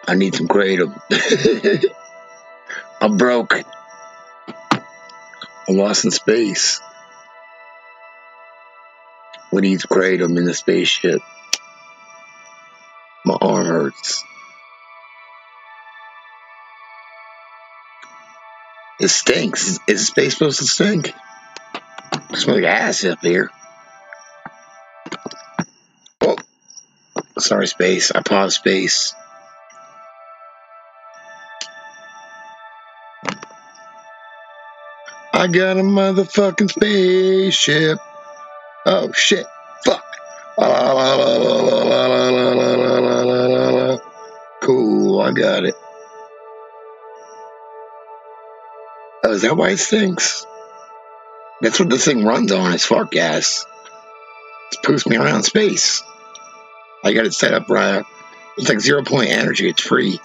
I need some kratom. I'm broke. I'm lost in space. We need kratom in the spaceship. My arm hurts. It stinks. Is space supposed to stink? It smells like ass up here. Oh, sorry, space. I paused space. I got a motherfucking spaceship. Oh shit! Fuck. Cool, I got it. Oh, is that why it stinks? That's what this thing runs on, is fart gas. It's poofs me around space. I got it set up right. It's like 0 point energy. It's free.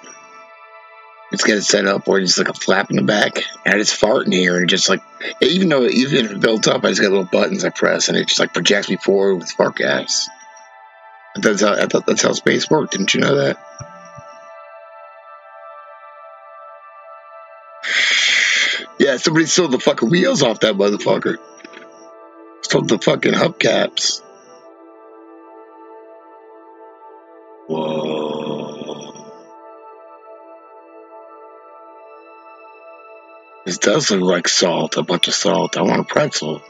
It's got it set up where it's like a flap in the back, and I just fart in here, and it just like, even if it's built up, I just got little buttons I press, and it just like projects me forward with fart gas. I thought that's how space worked. Didn't you know that? Yeah, somebody stole the fucking wheels off that motherfucker. Stole the fucking hubcaps. Whoa. This does look like salt, a bunch of salt. I want a pretzel.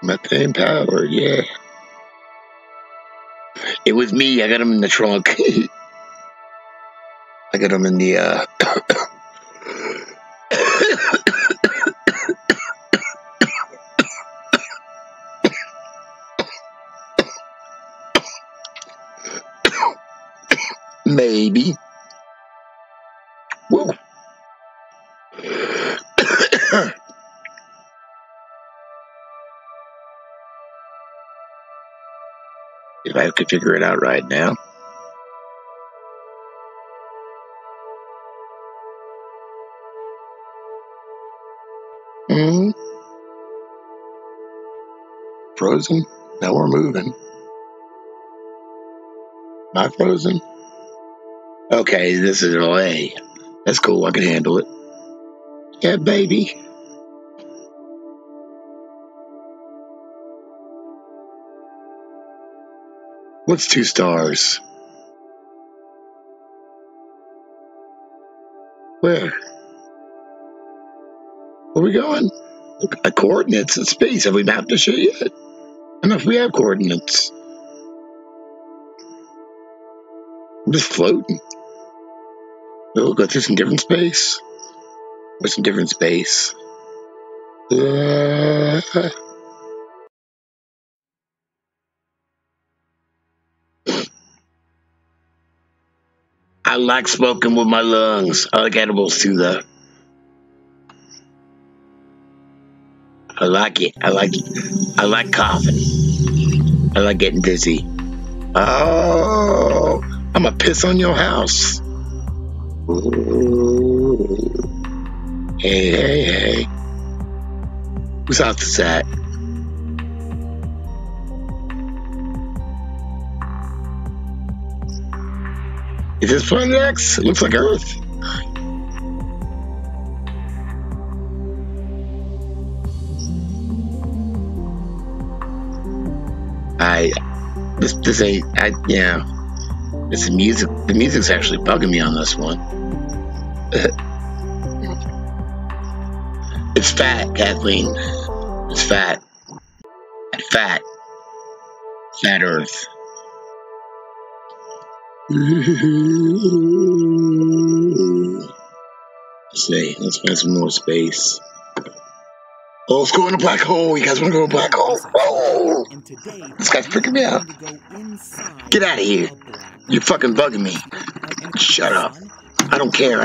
Methane power, yeah. It was me. I got him in the trunk. I got him in the, maybe. Whoa. If I could figure it out right now. Frozen? Now we're moving. Not frozen? Okay, this is delay. That's cool, I can handle it. Yeah, baby. What's 2 stars? Where? Where are we going? Coordinates in space. Have we mapped this shit yet? I don't know if we have coordinates. I'm just floating. We'll go through some different space. Or some different space. I like smoking with my lungs. I like edibles too, though. I like it. I like coughing. I like getting dizzy. Oh, I'm gonna piss on your house. Ooh. Hey. Whose house is that? Is this Planet X? It looks like Earth. It's the music. The music's actually bugging me on this one. It's fat, Kathleen. It's fat. Fat Earth. Let's see. Let's find some more space. Oh, let's go in a black hole. You guys want to go in a black hole? Oh, this guy's freaking me out. Get out of here. You're fucking bugging me. Shut up. I don't care.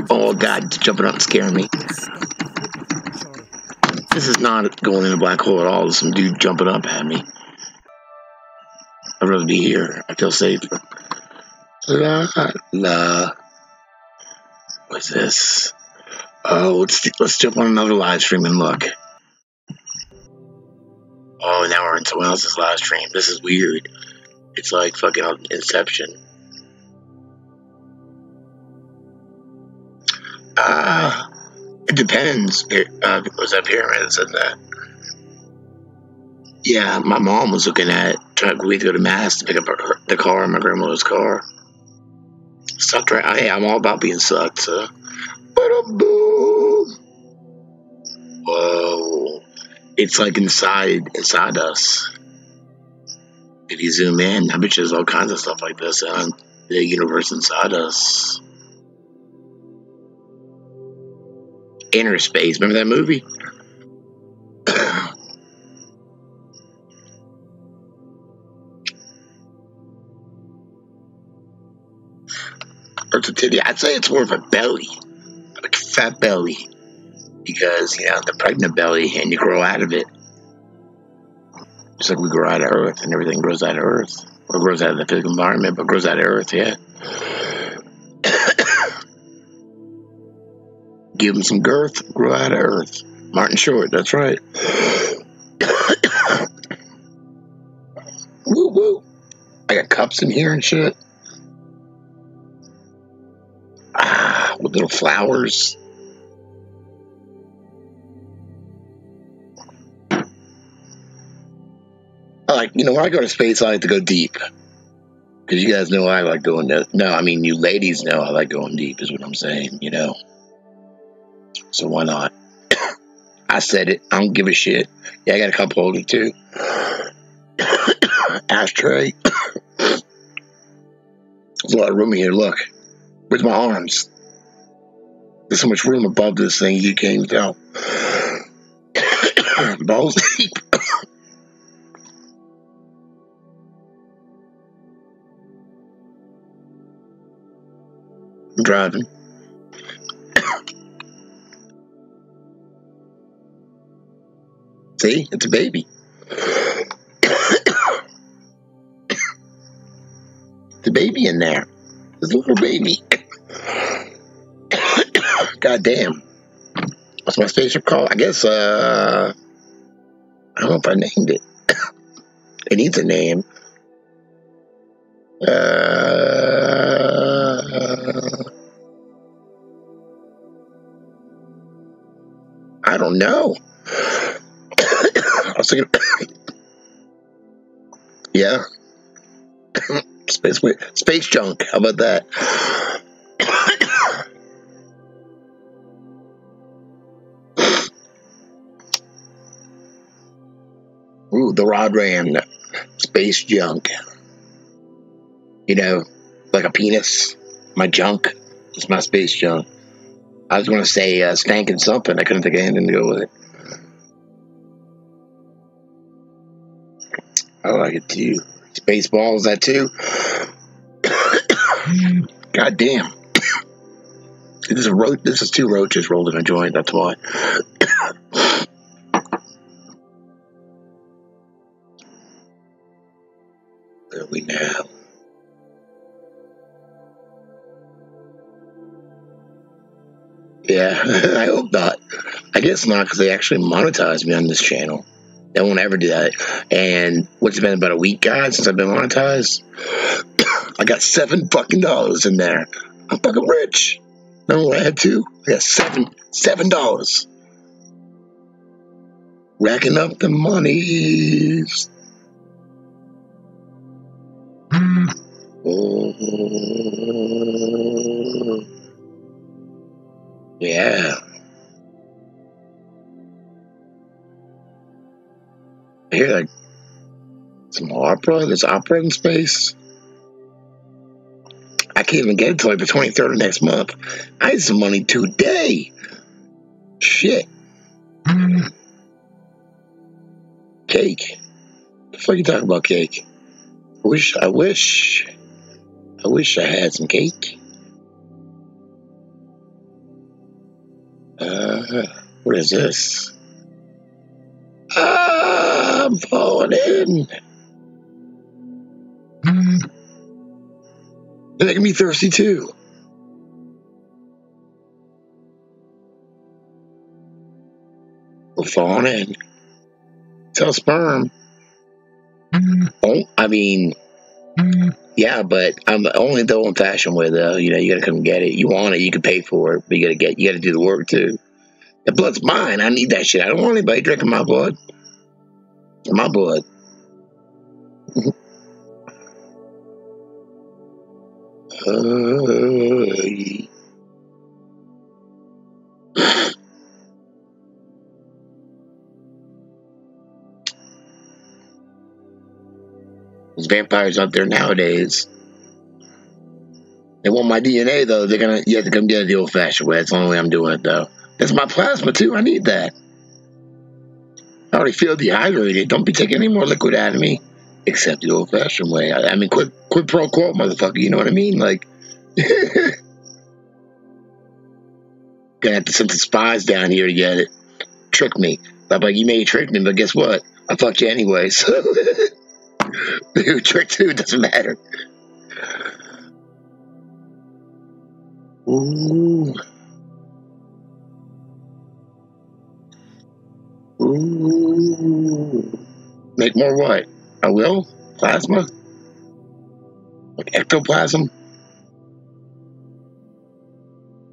Oh, God, it's jumping up and scaring me. This is not going in a black hole at all. There's some dude jumping up at me. I'd rather be here. I feel safer. La. What's this? Oh, let's jump on another live stream and look. Oh, now we're in someone else's live stream. This is weird. It's like fucking Inception. It depends. Was that pyramids and that? Yeah, my mom was looking at trying to go to Mass to pick up the car, my grandmother's car. Sucked right. Hey, I'm all about being sucked. So. Ba-da-boom. Whoa! It's like inside us. If you zoom in, I bet there's all kinds of stuff like this on the universe inside us. Inner Space. Remember that movie? Earth's a titty. I'd say it's more of a belly, like a fat belly, because the pregnant belly, and you grow out of it. Just like we grow out of Earth, and everything grows out of Earth, or grows out of the physical environment, but grows out of Earth. Yeah. Give them some girth, grow out of Earth. Martin Short, that's right. Woo woo. I got cups in here and shit. With little flowers. When I go to space, I like to go deep. Because you guys know I like going there. No, I mean, you ladies know I like going deep, is what I'm saying, So why not? I said it. I don't give a shit. Yeah, I got a cup holder, too. Ashtray. There's a lot of room in here. Look. Where's my arms? There's so much room above this thing, you can't even tell. Balls deep. I'm driving. See? It's a baby. The baby in there. There's a little baby. God damn. What's my spaceship called? I guess, I don't know if I named it. It needs a name. I don't know. I was thinking, yeah. Space junk. How about that? Ooh, the rod ram. Space junk. Like a penis. My junk is my space junk. I was going to say stankin' something. I couldn't think of anything to go with it. I like it too. Spaceball, is that too? God damn. This is two roaches rolled in a joint, that's why. Where are we now? Yeah, I hope not. I guess not, because they actually monetize me on this channel. They won't ever do that. And what's it been, about a week, guys, since I've been monetized? I got $7 in there. I'm fucking rich. Remember what I had to? I got $7. Racking up the monies. Oh. Yeah. I hear like some opera. There's opera in space. I can't even get it till like the 23rd of next month. I had some money today. Shit. Cake. The fuck you talking about cake? I wish I had some cake. What is this? I'm falling in. They're making me thirsty too. We're falling in. Tell sperm. Oh, I mean, yeah, but I'm only the old-fashioned way though. You gotta come get it. You want it, you can pay for it, but you gotta do the work too. The blood's mine. I need that shit. I don't want anybody drinking my blood. My blood. There's vampires out there nowadays. They want my DNA though. You have to come get it the old-fashioned way. That's the only way I'm doing it though. That's my plasma too. I need that. I already feel dehydrated. Don't be taking any more liquid out of me, except the old-fashioned way. I mean, quid pro quo, motherfucker. You know what I mean? Like, gonna have to send some spies down here to get it. Trick me. I'm like, you may trick me, but guess what? I fucked you anyway. So, dude, trick too doesn't matter. Ooh. Ooh. Make more what? I will? Plasma? Like ectoplasm?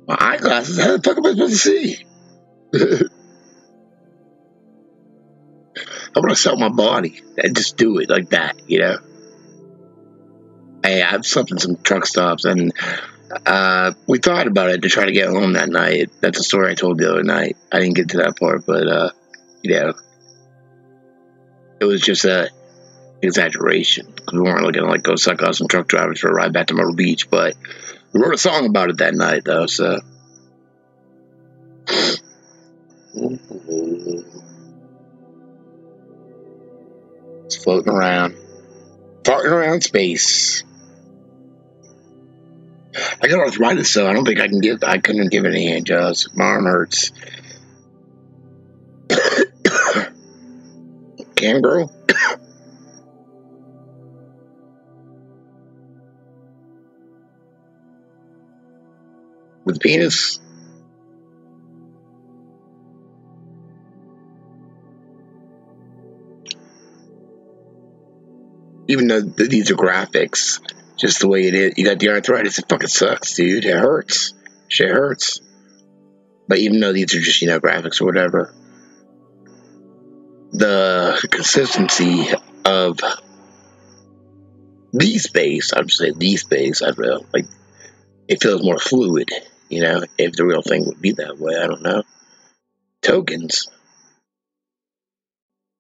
My eyeglasses? How the fuck am I supposed to see? I want to sell my body and just do it like that, you know? Hey, I've slept in some truck stops and we thought about it to try to get home that night. That's a story I told the other night. I didn't get to that part, but, you know, it was just a exaggeration. We weren't looking to like go suck off some truck drivers for a ride back to Myrtle Beach, but we wrote a song about it that night, though, so. It's floating around. Farting around space. I got arthritis, so I don't think I couldn't give any hand jobs. My arm hurts. Cam girl? With penis? Even though these are graphics, just the way it is, you got the arthritis, it fucking sucks, dude. It hurts. Shit hurts. But even though these are just, you know, graphics or whatever, the consistency of the space, I'd say the space, I feel like it feels more fluid, you know, if the real thing would be that way, I don't know. Tokens.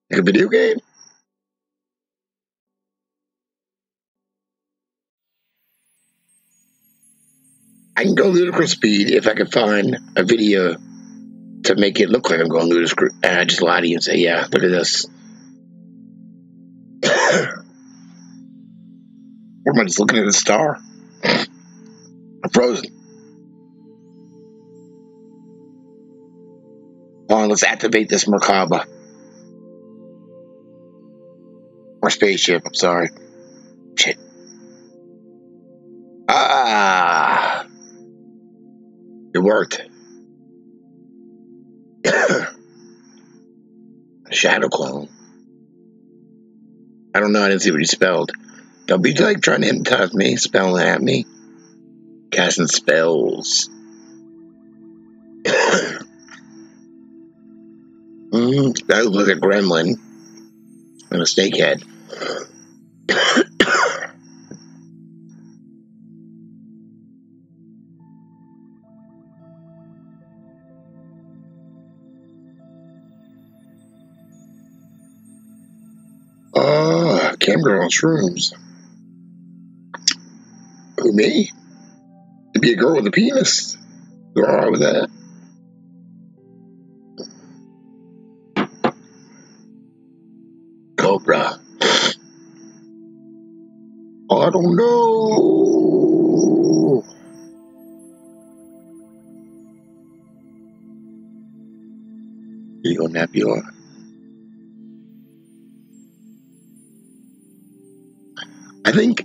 Like a video game? I can go ludicrous speed if I can find a video to make it look like I'm going ludicrous, and I just lie to you and say, yeah, look at this. Or am I just looking at a star? I'm frozen. Hold on, let's activate this Merkaba. Or spaceship, I'm sorry. Shit. Ah! It worked. Shadow clone. I don't know, I didn't see what he spelled. Don't be like trying to hypnotize me, spelling at me. Casting spells. That looks like a gremlin. And a snake head. Cam girl on shrooms. Who, me? To be a girl with a penis? You're alright with that? Cobra. Oh, I don't know. You gonna nap you on? I think,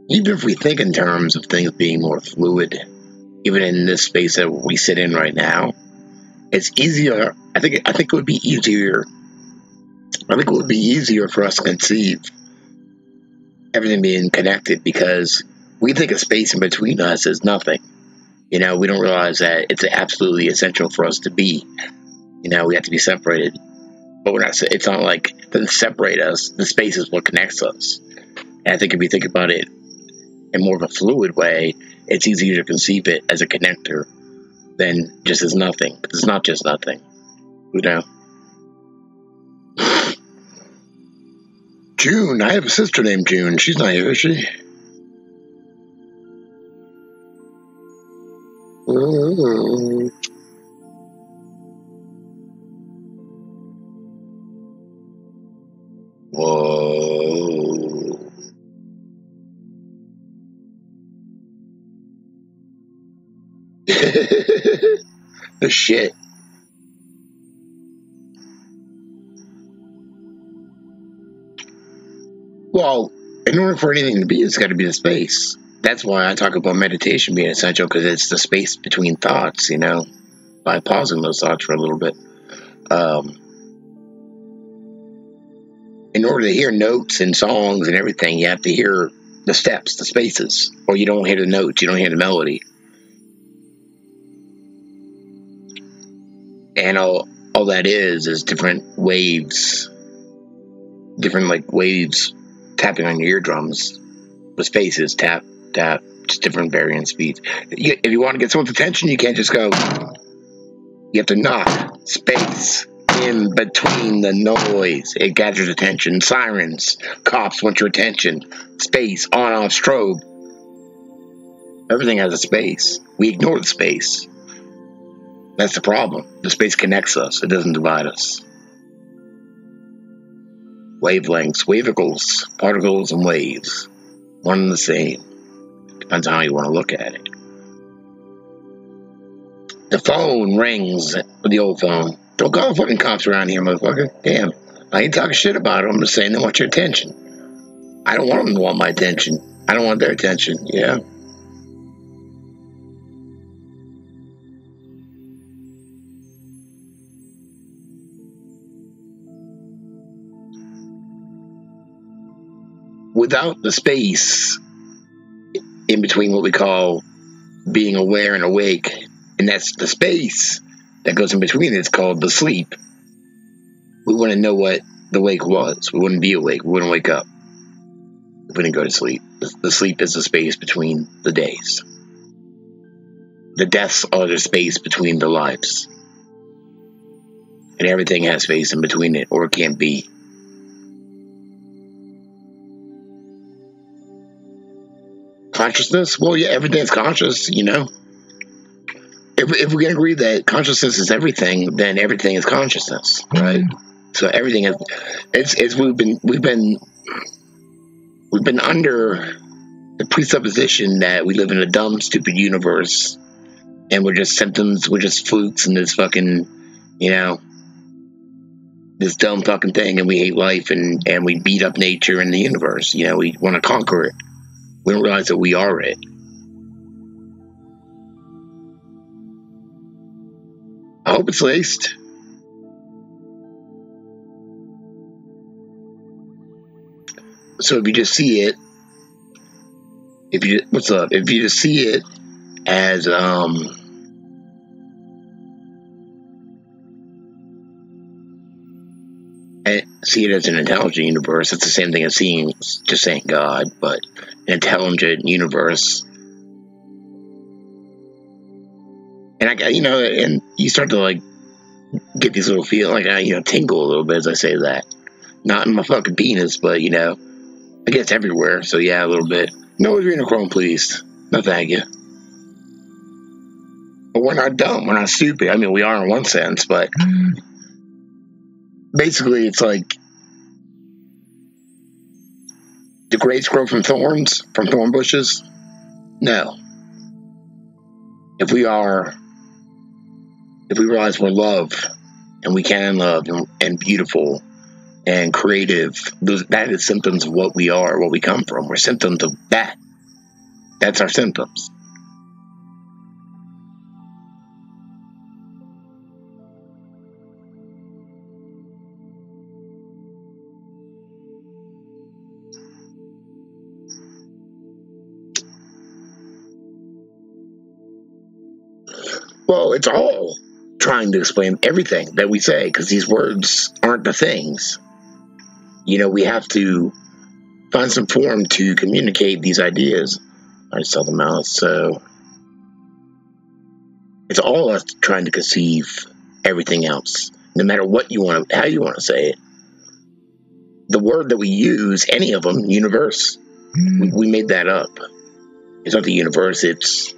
even if we think in terms of things being more fluid, even in this space that we sit in right now, it's easier. I think it would be easier. I think it would be easier for us to conceive everything being connected because we think of space in between us as nothing. You know, we don't realize that it's absolutely essential for us to be. You know, we have to be separated. But we're not. It's not like it doesn't separate us. The space is what connects us. And I think if you think about it in more of a fluid way, it's easier to conceive it as a connector than just as nothing. It's not just nothing. You know. June. I have a sister named June. She's not here, is she? Whoa. The shit. Well, in order for anything to be, it's got to be the space. That's why I talk about meditation being essential, because it's the space between thoughts, you know, by pausing those thoughts for a little bit. In order to hear notes and songs and everything, you have to hear the steps, the spaces, or you don't hear the notes, you don't hear the melody. And all that is different waves, different like waves tapping on your eardrums. The spaces, tap, tap, just different varying speeds. If you want to get someone's attention, you can't just go. You have to knock space in between the noise. It gathers attention. Sirens, cops want your attention. Space, on, off, strobe. Everything has a space. We ignore the space. That's the problem. The space connects us. It doesn't divide us. Wavelengths, wavicles, particles, and waves. One and the same. Depends on how you want to look at it. The phone rings, the old phone. Don't call fucking cops around here, motherfucker. Damn. I ain't talking shit about it. I'm just saying they want your attention. I don't want them to want my attention. I don't want their attention. Yeah. Without the space in between what we call being aware and awake, and that's the space that goes in between, it's called the sleep. We wouldn't know what the wake was. We wouldn't be awake. We wouldn't wake up. We wouldn't go to sleep. The sleep is the space between the days. The deaths are the space between the lives. And everything has space in between it, or it can't be. Consciousness? Well, yeah, everything's conscious, you know. If we can agree that consciousness is everything, then everything is consciousness, right? So everything is. It's we've been under the presupposition that we live in a dumb, stupid universe, and we're just symptoms, we're just flukes in this fucking, you know, this dumb fucking thing, and we hate life, and we beat up nature and the universe. You know, we want to conquer it. We don't realize that we are it. I hope it's laced. So if you just see it, what's up? If you just see it as see it as an intelligent universe, it's the same thing as just saying God, but an intelligent universe. And and you start to like get these little feelings, like tingle a little bit as I say that. Not in my fucking penis, but I guess everywhere. So yeah, a little bit. No adrenochrome, please. No, thank you. But we're not dumb. We're not stupid. I mean, we are in one sense, but basically, it's like the grapes grow from thorns, from thorn bushes. No. If we realize we're love, and we can love, and beautiful, and creative, that is symptoms of what we are, what we come from. We're symptoms of that. That's our symptoms. Well, it's all trying to explain everything that we say, because these words aren't the things. You know, we have to find some form to communicate these ideas. I saw the mouse, so it's all us trying to conceive everything else, no matter what you want, how you want to say it. The word that we use, any of them, universe, we made that up. It's not the universe, it's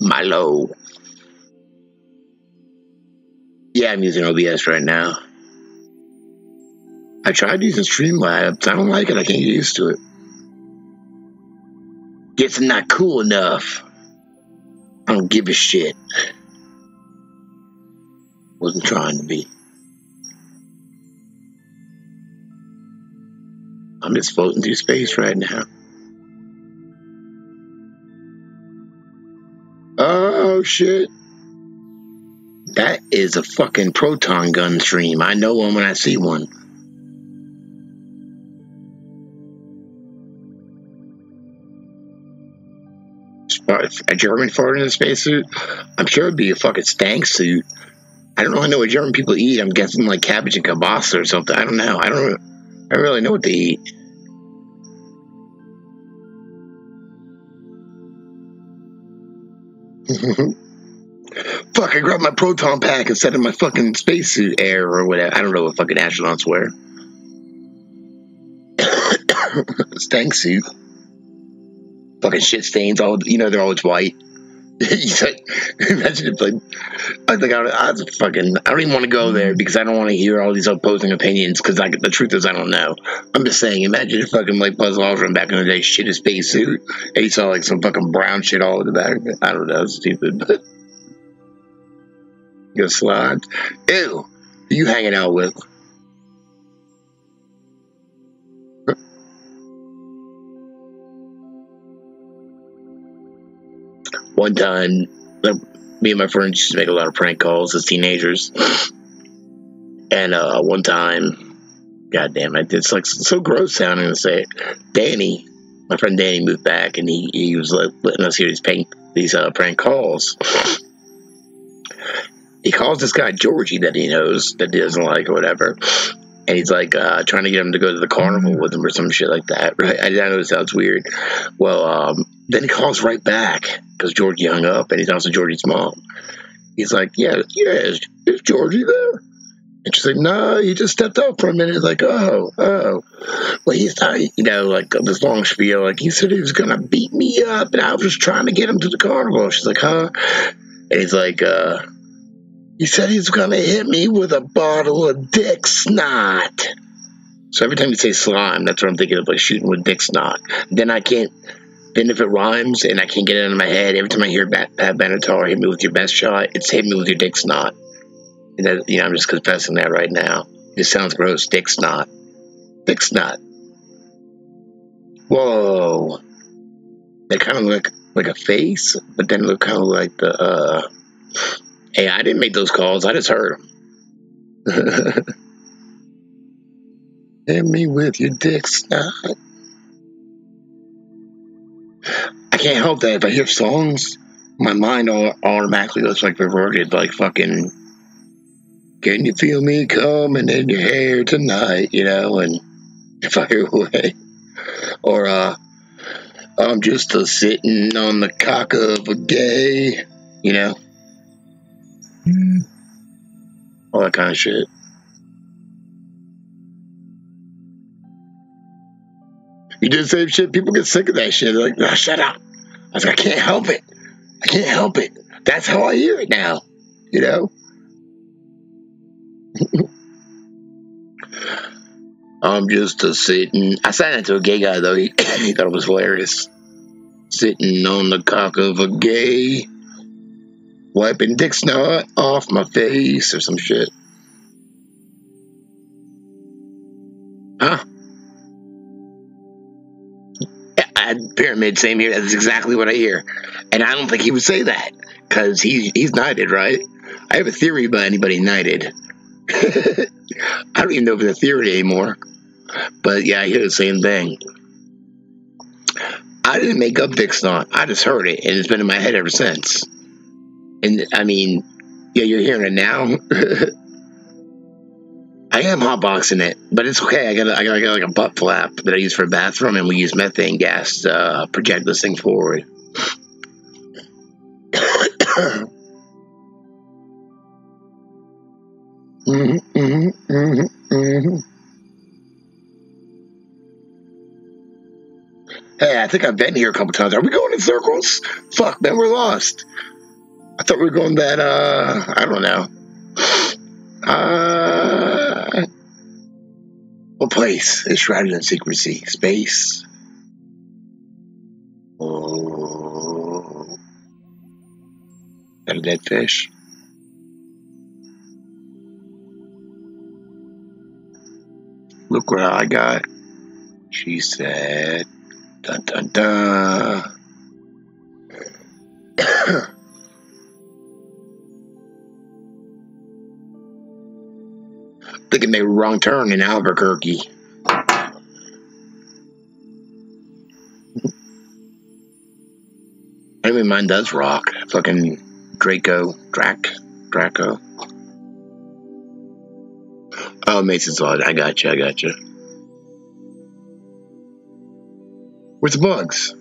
Milo. Yeah, I'm using OBS right now. I tried using Streamlabs. I don't like it. I can't get used to it. Guess I'm not cool enough. I don't give a shit. Wasn't trying to be. I'm just floating through space right now. Oh, shit. That is a fucking proton gun stream. I know one when I see one. A German fart in a spacesuit? I'm sure it'd be a fucking stank suit. I don't know what German people eat. I'm guessing like cabbage and kielbasa or something. I don't know. I don't really know what they eat. Fuck, I grabbed my proton pack and set in my fucking spacesuit air or whatever. I don't know what fucking astronauts wear. Stank suit. Fucking shit stains. All, you know, they're always white. Imagine if, like, I don't even want to go there because I don't want to hear all these opposing opinions, because the truth is I don't know. I'm just saying, imagine if fucking like Buzz Aldrin back in the day shit his spacesuit and he saw like some fucking brown shit all over the back of it. I don't know, it's stupid, but your slides. Ew, who you hanging out with? One time, me and my friends used to make a lot of prank calls as teenagers. And one time, goddamn it, it's like so gross sounding to say it. Danny, my friend Danny, moved back, and he was letting us hear these prank calls. He calls this guy Georgie that he knows, that he doesn't like or whatever. And he's like trying to get him to go to the carnival with him or some shit like that, right? I know it sounds weird. Well, then he calls right back because Georgie hung up, and he's also Georgie's mom. He's like, yeah, is Georgie there? And she's like, no, he just stepped up for a minute. Like, oh. Well, he's not, you know, like this long spiel. Like, he said he was going to beat me up, and I was just trying to get him to the carnival. She's like, huh? And he's like, he said he's going to hit me with a bottle of dick snot. So every time you say slime, that's what I'm thinking of, like shooting with dick snot. Then if it rhymes and I can't get it out of my head, every time I hear Pat Benatar hit me with your best shot, it's hit me with your dick snot. And that, you know, I'm just confessing that right now. It sounds gross. Dick snot. Dick snot. Whoa. They kind of look like a face, but then look kind of like the, hey, I didn't make those calls. I just heard them. Hit me with your dick snot. I can't help that. If I hear songs, my mind automatically goes like reverted, like fucking, can you feel me coming in your hair tonight, you know, and fire away. Or, I'm just sitting on the cock of a gay, you know. All that kind of shit. You do the same shit, people get sick of that shit. They're like, nah, shut up. I was like, I can't help it. I can't help it. That's how I hear it now, you know? I'm just sitting. I sang that to a gay guy, though. He thought it was hilarious. Sitting on the cock of a gay, wiping dick snot off my face or some shit. Huh? Pyramid, same here. That's exactly what I hear. And I don't think he would say that, because he's knighted, right? I have a theory about anybody knighted. I don't even know if it's a theory anymore. But yeah, I hear the same thing. I didn't make up Dixon. I just heard it, and it's been in my head ever since. And I mean, yeah, you're hearing it now. I am hotboxing it, but it's okay. I got like a butt flap that I use for a bathroom, and we use methane gas to project this thing forward. Hey, I think I've been here a couple times. Are we going in circles? Fuck, man, we're lost. I thought we were going that, I don't know. What place is shrouded in secrecy? Space? Oh. Got a dead fish? Look what I got. She said, dun dun dun. Think I made a wrong turn in Albuquerque. I mean, mine does rock. Fucking Draco. Oh, Mason's Law. I got you. Where's the bugs?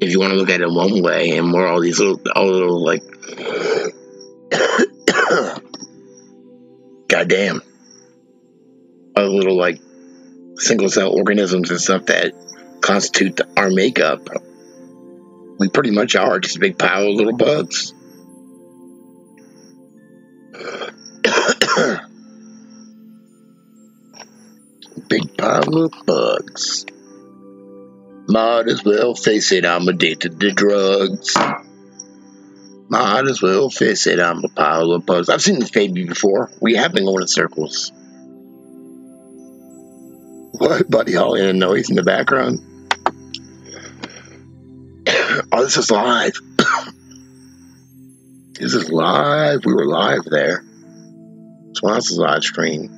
If you want to look at it one way, and more all little like, goddamn, all the little like single cell organisms and stuff that constitute our makeup. We pretty much are just a big pile of little bugs. Big pile of bugs. Might as well face it, I'm addicted to drugs. Might as well face it, I'm a pile of bugs. I've seen this baby before. We have been going in circles. What, Buddy Holly, and a noise in the background? Oh, this is live. This is live. We were live there. Someone else's live stream.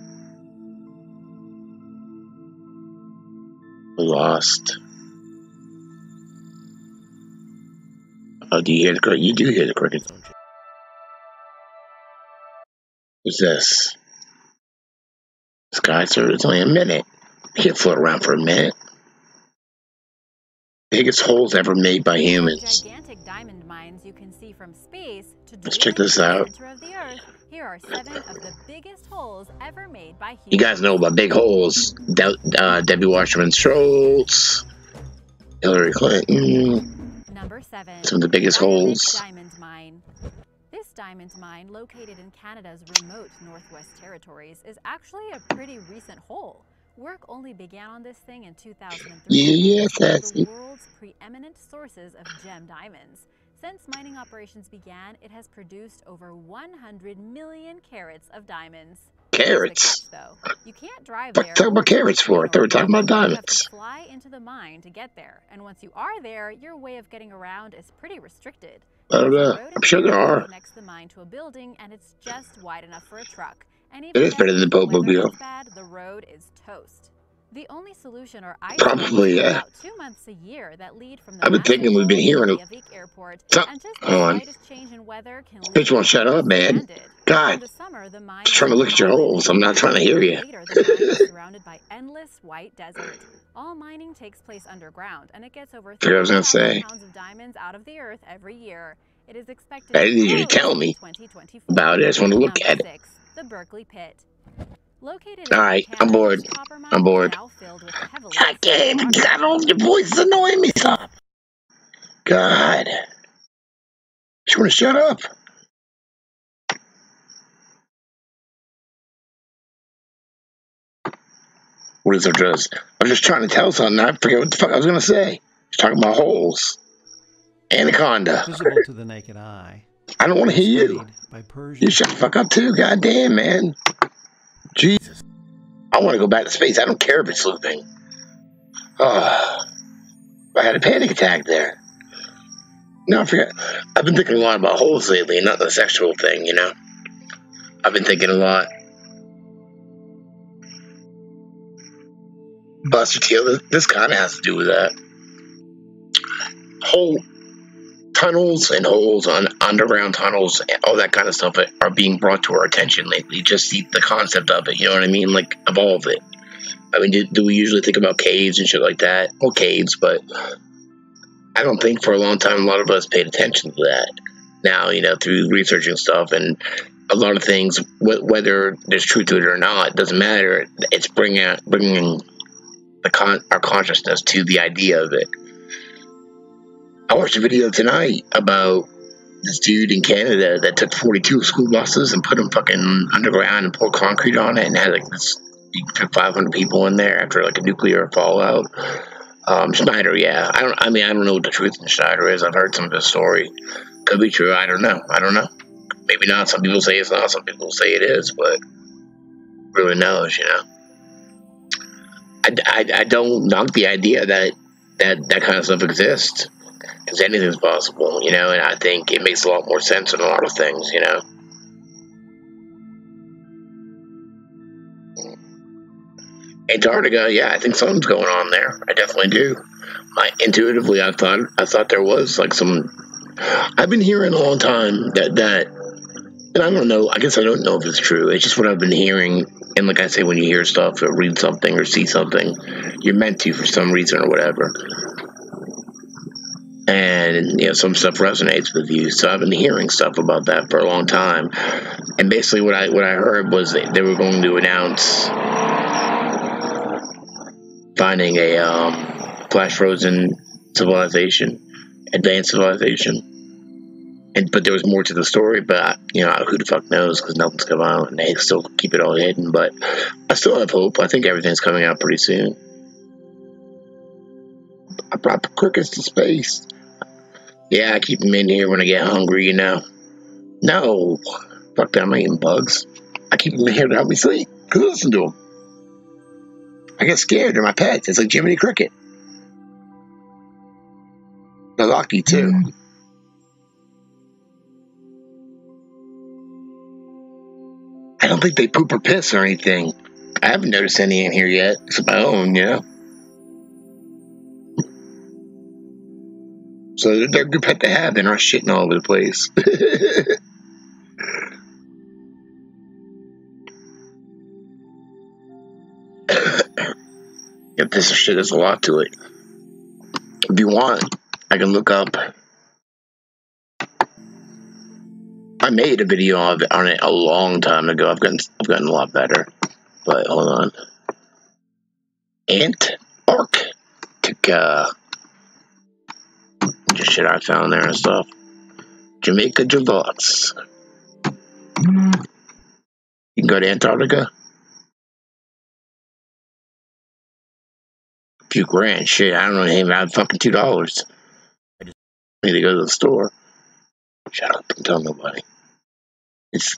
Lost. Oh, do you hear the cricket? You do hear the cricket, don't you? What's this? Sky Surfer, it's only a minute. You can't float around for a minute. Biggest holes ever made by humans. Gigantic diamond mines you can see from space to Let's check this out. The center of the Earth. Here are 7 of the biggest holes ever made by humans. You guys know about big holes. Debbie Wasserman Schultz, Hillary Clinton. Number 7. Some of the biggest holes. Diamond mine. This diamond mine, located in Canada's remote Northwest Territories, is actually a pretty recent hole. Work only began on this thing in 2003. Yes, that's the world's preeminent sources of gem diamonds. Since mining operations began, it has produced over 100 million carats of diamonds. Carrots? Though. You can't drive What there. talking about carrots for? I thought we were talking about diamonds. You have to fly into the mine to get there, and once you are there, your way of getting around is pretty restricted. I don't know. I'm sure there are. Connects the mine to a building, and it's just wide enough for a truck. And It is better than the Popemobile. Bad, the road is toast. The only solution are Probably, yeah. about 2 months a year that lead from the I've been thinking we've been hearing it. Airport, So, and just hold on. change in weather can Bitch won't shut up, man. God. I'm Just trying to look at your holes. I'm not trying to hear you. Surrounded by endless white desert. All mining takes place underground, and it gets over I was gonna say. pounds of diamonds out of the earth every year. It is expected. I need you to tell me about it. I just want to look at it. 6, the Berkeley Pit. Located All right, I'm bored. I'm bored. God damn it, God, your voice is annoying me. Stop. God. Just want to shut up. What is it just? I was just trying to tell something. I forget what the fuck I was going to say. Just talking about holes. Anaconda. Visible to the naked eye. I don't want to hear you. By Persian. You shut the fuck up too. God damn, man. Jesus. I want to go back to space. I don't care if it's looping. I had a panic attack there. No, I forget. I've been thinking a lot about holes lately, and not the sexual thing, you know? I've been thinking a lot. Buster Teal, this kind of has to do with that. Whole tunnels and holes on underground tunnels, all that kind of stuff are being brought to our attention lately. Just the concept of it, you know what I mean? Like, of all of it. I mean, do we usually think about caves and shit like that? Well, caves, but I don't think for a long time a lot of us paid attention to that. Now, you know, through researching stuff and a lot of things, whether there's truth to it or not, it doesn't matter. It's bringing our consciousness to the idea of it. I watched a video tonight about this dude in Canada that took 42 school buses and put them fucking underground and poured concrete on it and had like this, you could fit 500 people in there after like a nuclear fallout. Schneider, yeah. I don't know what the truth in Schneider is. I've heard some of his story. Could be true. I don't know. Maybe not. Some people say it's not. Some people say it is. But really knows, you know. I don't knock the idea that kind of stuff exists, because anything's possible, you know. And I think it makes a lot more sense in a lot of things, you know. Antarctica, yeah, I think something's going on there. I definitely do. Intuitively, I thought there was like some. I've been hearing a long time that, and I don't know. I guess I don't know if it's true. It's just what I've been hearing. And like I say, when you hear stuff or read something or see something, you're meant to for some reason or whatever. And you know, some stuff resonates with you. So I've been hearing stuff about that for a long time. And basically, what I heard was they were going to announce finding a flash frozen civilization, advanced civilization, but there was more to the story. But you know, who the fuck knows? Because nothing's come out, and they still keep it all hidden. But I still have hope. I think everything's coming out pretty soon. I brought crickets to space. Yeah, I keep them in here when I get hungry. You know. No, fuck that. I'm not eating bugs. I keep them in here to help me sleep. Who listen to them? I get scared. They're my pets. It's like Jiminy Cricket. They're lucky, too. I don't think they poop or piss or anything. I haven't noticed any in here yet. It's my own, you know. So they're a good pet to have. They're not shitting all over the place. If this shit, there's a lot to it. If you want, I can look up. I made a video on it a long time ago. I've gotten a lot better. But hold on. Antarctica. Just shit I found there and stuff. Jamaica Dlux. You can go to Antarctica. A few grand. Shit, I don't know. Hey, I have fucking $2. I just need to go to the store. Shut up. Don't tell nobody.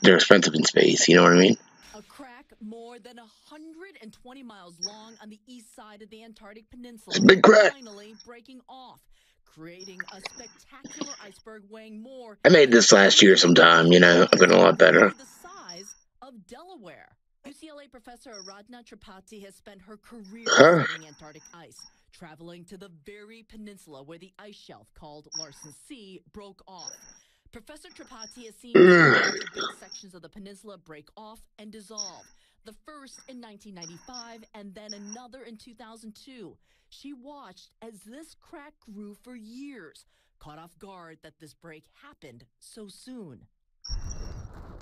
They're expensive in space. You know what I mean? A crack more than 120 miles long on the east side of the Antarctic Peninsula. It's a big crack. Finally breaking off, creating a spectacular iceberg weighing more. I made this last year sometime. You know, I've gotten a lot better. The size of Delaware. UCLA professor Aradhana Tripathi has spent her career studying Antarctic ice, traveling to the very peninsula where the ice shelf called Larsen C broke off. Professor Tripathi has seen big sections of the peninsula break off and dissolve. The first in 1995 and then another in 2002. She watched as this crack grew for years, caught off guard that this break happened so soon.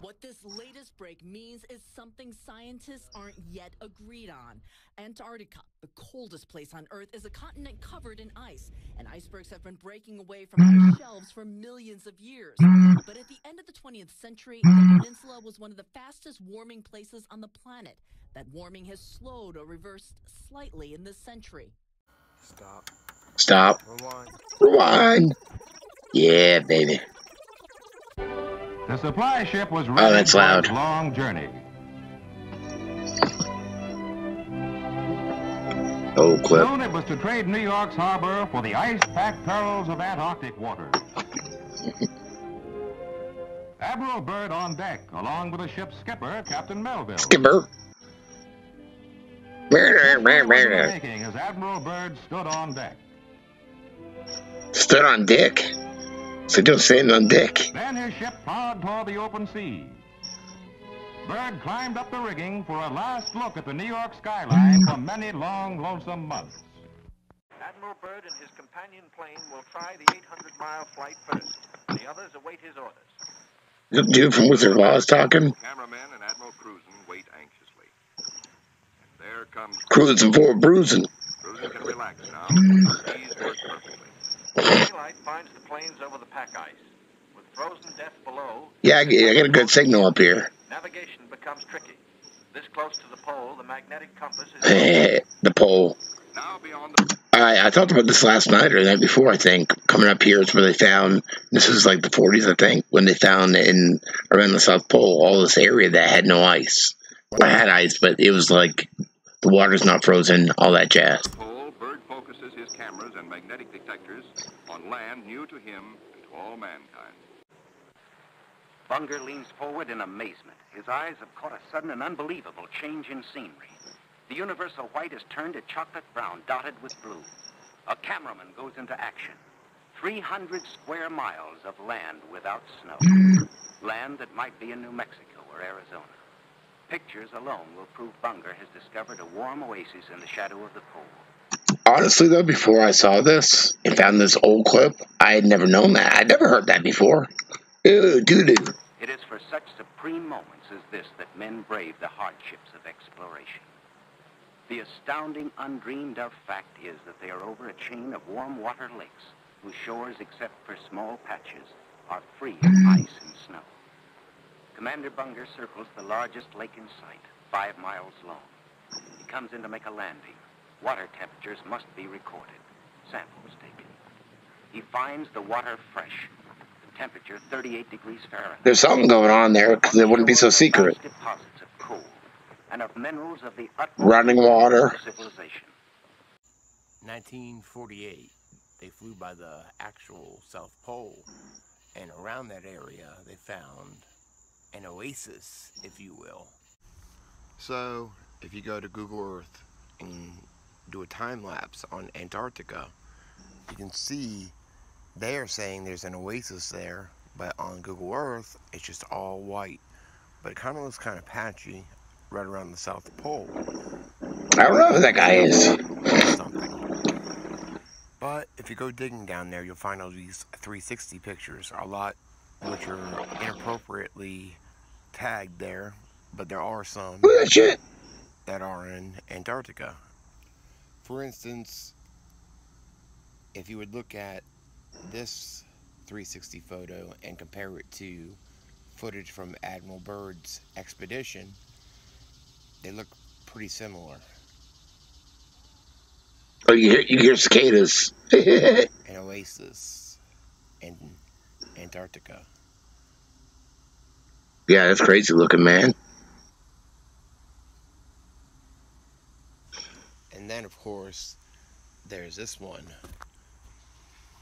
What this latest break means is something scientists aren't yet agreed on. Antarctica, the coldest place on Earth, is a continent covered in ice, and icebergs have been breaking away from ice shelves for millions of years. But at the end of the 20th century, the peninsula was one of the fastest warming places on the planet. That warming has slowed or reversed slightly in this century. Stop. Rewind. Yeah, baby. The supply ship was ready that's for loud. its long journey. Oh, clip. Soon it was to trade New York's harbor for the ice-packed perils of Antarctic waters. Admiral Byrd on deck, along with the ship's skipper, Captain Melville. Skipper. History was in the making as Admiral Byrd stood on deck. Stood on dick? So don't stand on dick. Then his ship plowed toward the open sea. Byrd climbed up the rigging for a last look at the New York skyline for many long, lonesome months. Admiral Byrd and his companion plane will try the 800-mile flight first. The others await his orders. The dude from Wizard of Oz talking. Cameraman and Admiral Cruzen wait anxiously. And there comes Cruising for bruising. Cruzen can relax now. He's worked perfectly. Daylight finds the planes over the pack ice. With frozen death below... Yeah, I get a good signal up here. Navigation becomes tricky. This close to the pole, the magnetic compass is... The pole. Now beyond the... I talked about this last night or the night before, I think. Coming up here is where they found, this was like the 40s, I think, when they found around the South Pole, all this area that had no ice. Well, it had ice, but it was like, the water's not frozen, all that jazz. pole, Byrd focuses his cameras and magnetic detectors on land new to him and to all mankind. Bunger leans forward in amazement. His eyes have caught a sudden and unbelievable change in scenery. The universal white is turned to chocolate brown, dotted with blue. A cameraman goes into action. 300 square miles of land without snow. Land that might be in New Mexico or Arizona. Pictures alone will prove Bunger has discovered a warm oasis in the shadow of the pole. Honestly, though, before I saw this and found this old clip, I had never known that. I'd never heard that before. Ew, doo-doo. It is for such supreme moments as this that men brave the hardships of exploration. The astounding, undreamed-of fact is that they are over a chain of warm water lakes whose shores, except for small patches, are free of ice and snow. Commander Bunger circles the largest lake in sight, 5 miles long. He comes in to make a landing. Water temperatures must be recorded. Samples taken. He finds the water fresh. The temperature 38 degrees Fahrenheit. There's something going on there, because it wouldn't be so secret. Deposits of coal and of minerals of the utmost Running water. Civilization. 1948, they flew by the actual South Pole, and around that area they found an oasis, if you will. So, if you go to Google Earth and do a time lapse on Antarctica, you can see they are saying there's an oasis there, but on Google Earth it's just all white. But it kind of looks kind of patchy right around the South Pole. I don't know who that guy is. Something. But if you go digging down there, you'll find all these 360 pictures, a lot which are inappropriately tagged there, but there are some that are in Antarctica. For instance, if you would look at this 360 photo and compare it to footage from Admiral Byrd's expedition, they look pretty similar. Oh, you hear cicadas. An oasis in Antarctica. Yeah, that's crazy looking, man. And then, of course, there's this one,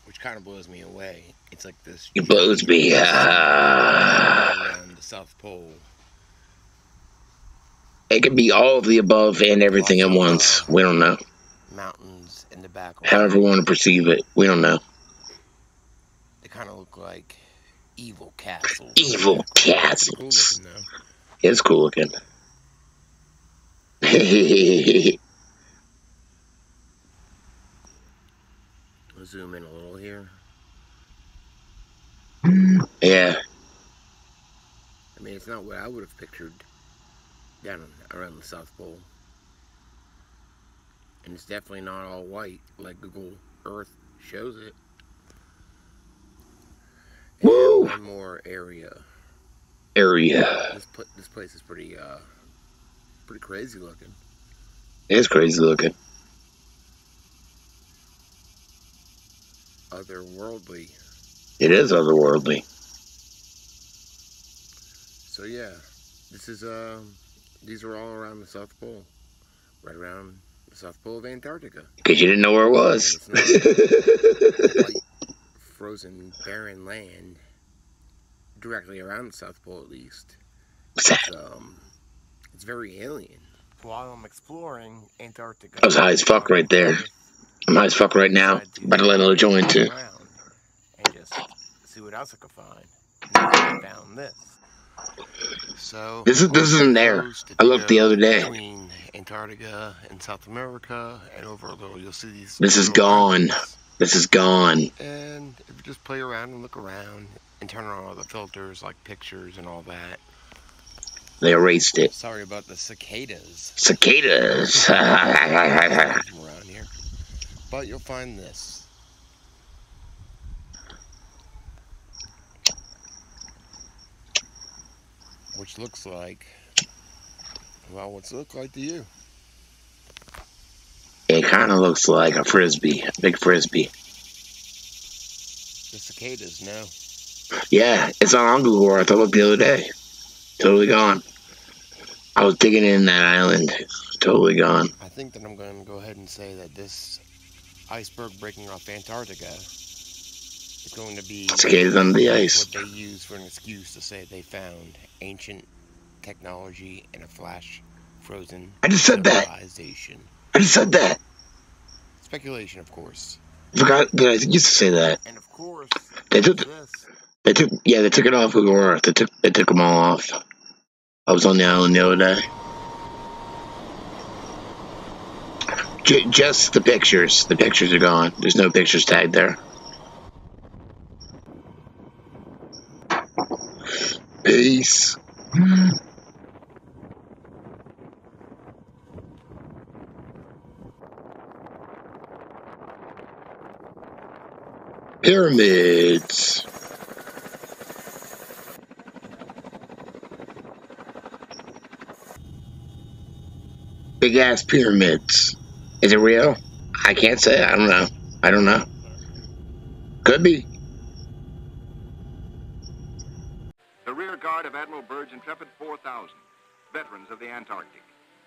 which kind of blows me away. It's like this. It blows me. Around the South Pole. It could be all of the above and everything at once. We don't know. Mountains in the back. However you want to perceive it, we don't know. They kind of look like evil castles. Evil castles. Cool looking, though. It's cool looking. I'll zoom in a little here. Yeah. I mean, it's not what I would have pictured down around the South Pole. And it's definitely not all white like Google Earth shows it. And Woo! one more area. This place is pretty crazy looking. It's crazy looking. Otherworldly. It is otherworldly. So yeah, these are all around the South Pole, right around the South Pole of Antarctica. Because you didn't know where it was. It's not white, frozen, barren land directly around the South Pole, at least. It's very alien. while I'm exploring Antarctica, I was high as fuck right there. I'm high as fuck right now. About to let another joint too. And just see what else I could find. And that's when I found this. So this isn't there. I looked the other day. Between Antarctica and South America, and over a little, you'll see these. This is gone. Islands. This is gone. And if you just play around and look around and turn on all the filters like pictures and all that. They erased it. Sorry about the cicadas. Cicadas. From around here. But you'll find this. Which looks like, well, what's it look like to you? It kind of looks like a frisbee, a big frisbee. The cicadas, no. Yeah, it's on Google Earth. I looked the other day. Totally gone. I was digging in that island. Totally gone. I think that I'm going to go ahead and say that this iceberg breaking off Antarctica is going to be cicadas under the ice. What they use for an excuse to say they found ancient technology in a flash frozen I just said that. I just said that. Speculation, of course. I forgot that I used to say that. And of course, they took it off Google Earth. They took them all off. I was on the island the other day. Just the pictures. The pictures are gone. There's no pictures tagged there. Peace. Pyramids. Big ass pyramids. Is it real? I can't say. I don't know. Could be. The rear guard of Admiral Byrd's Intrepid 4000, veterans of the Antarctic,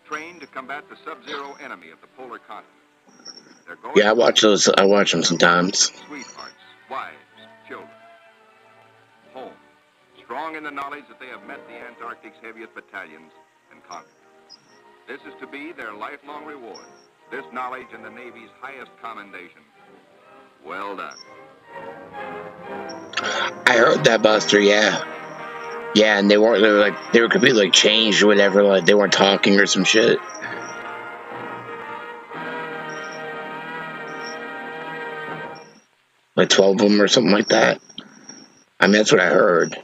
trained to combat the sub-zero enemy of the polar continent. Yeah, I watch those. I watch them sometimes. Sweethearts, wives, children. Home, strong in the knowledge that they have met the Antarctic's heaviest battalions and conquered. This is to be their lifelong reward. This knowledge and the Navy's highest commendation. Well done. I heard that, Buster. Yeah, and they were completely like changed or whatever. Like they weren't talking or some shit. Like 12 of them or something like that. I mean, that's what I heard.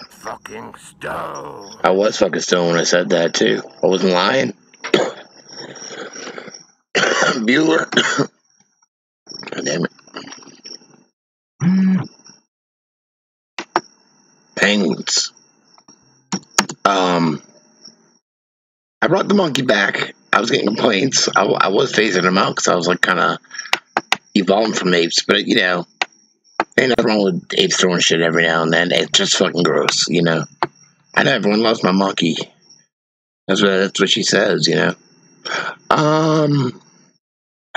Fucking stoned. I was fucking stoned when I said that too. I wasn't lying. Bueller. God damn it. Penguins. I brought the monkey back. I was getting complaints. I was phasing them out because I was like kind of evolving from apes, but you know, ain't nothing wrong with apes throwing shit every now and then. It's just fucking gross, you know. I know everyone loves my monkey. That's what she says, you know.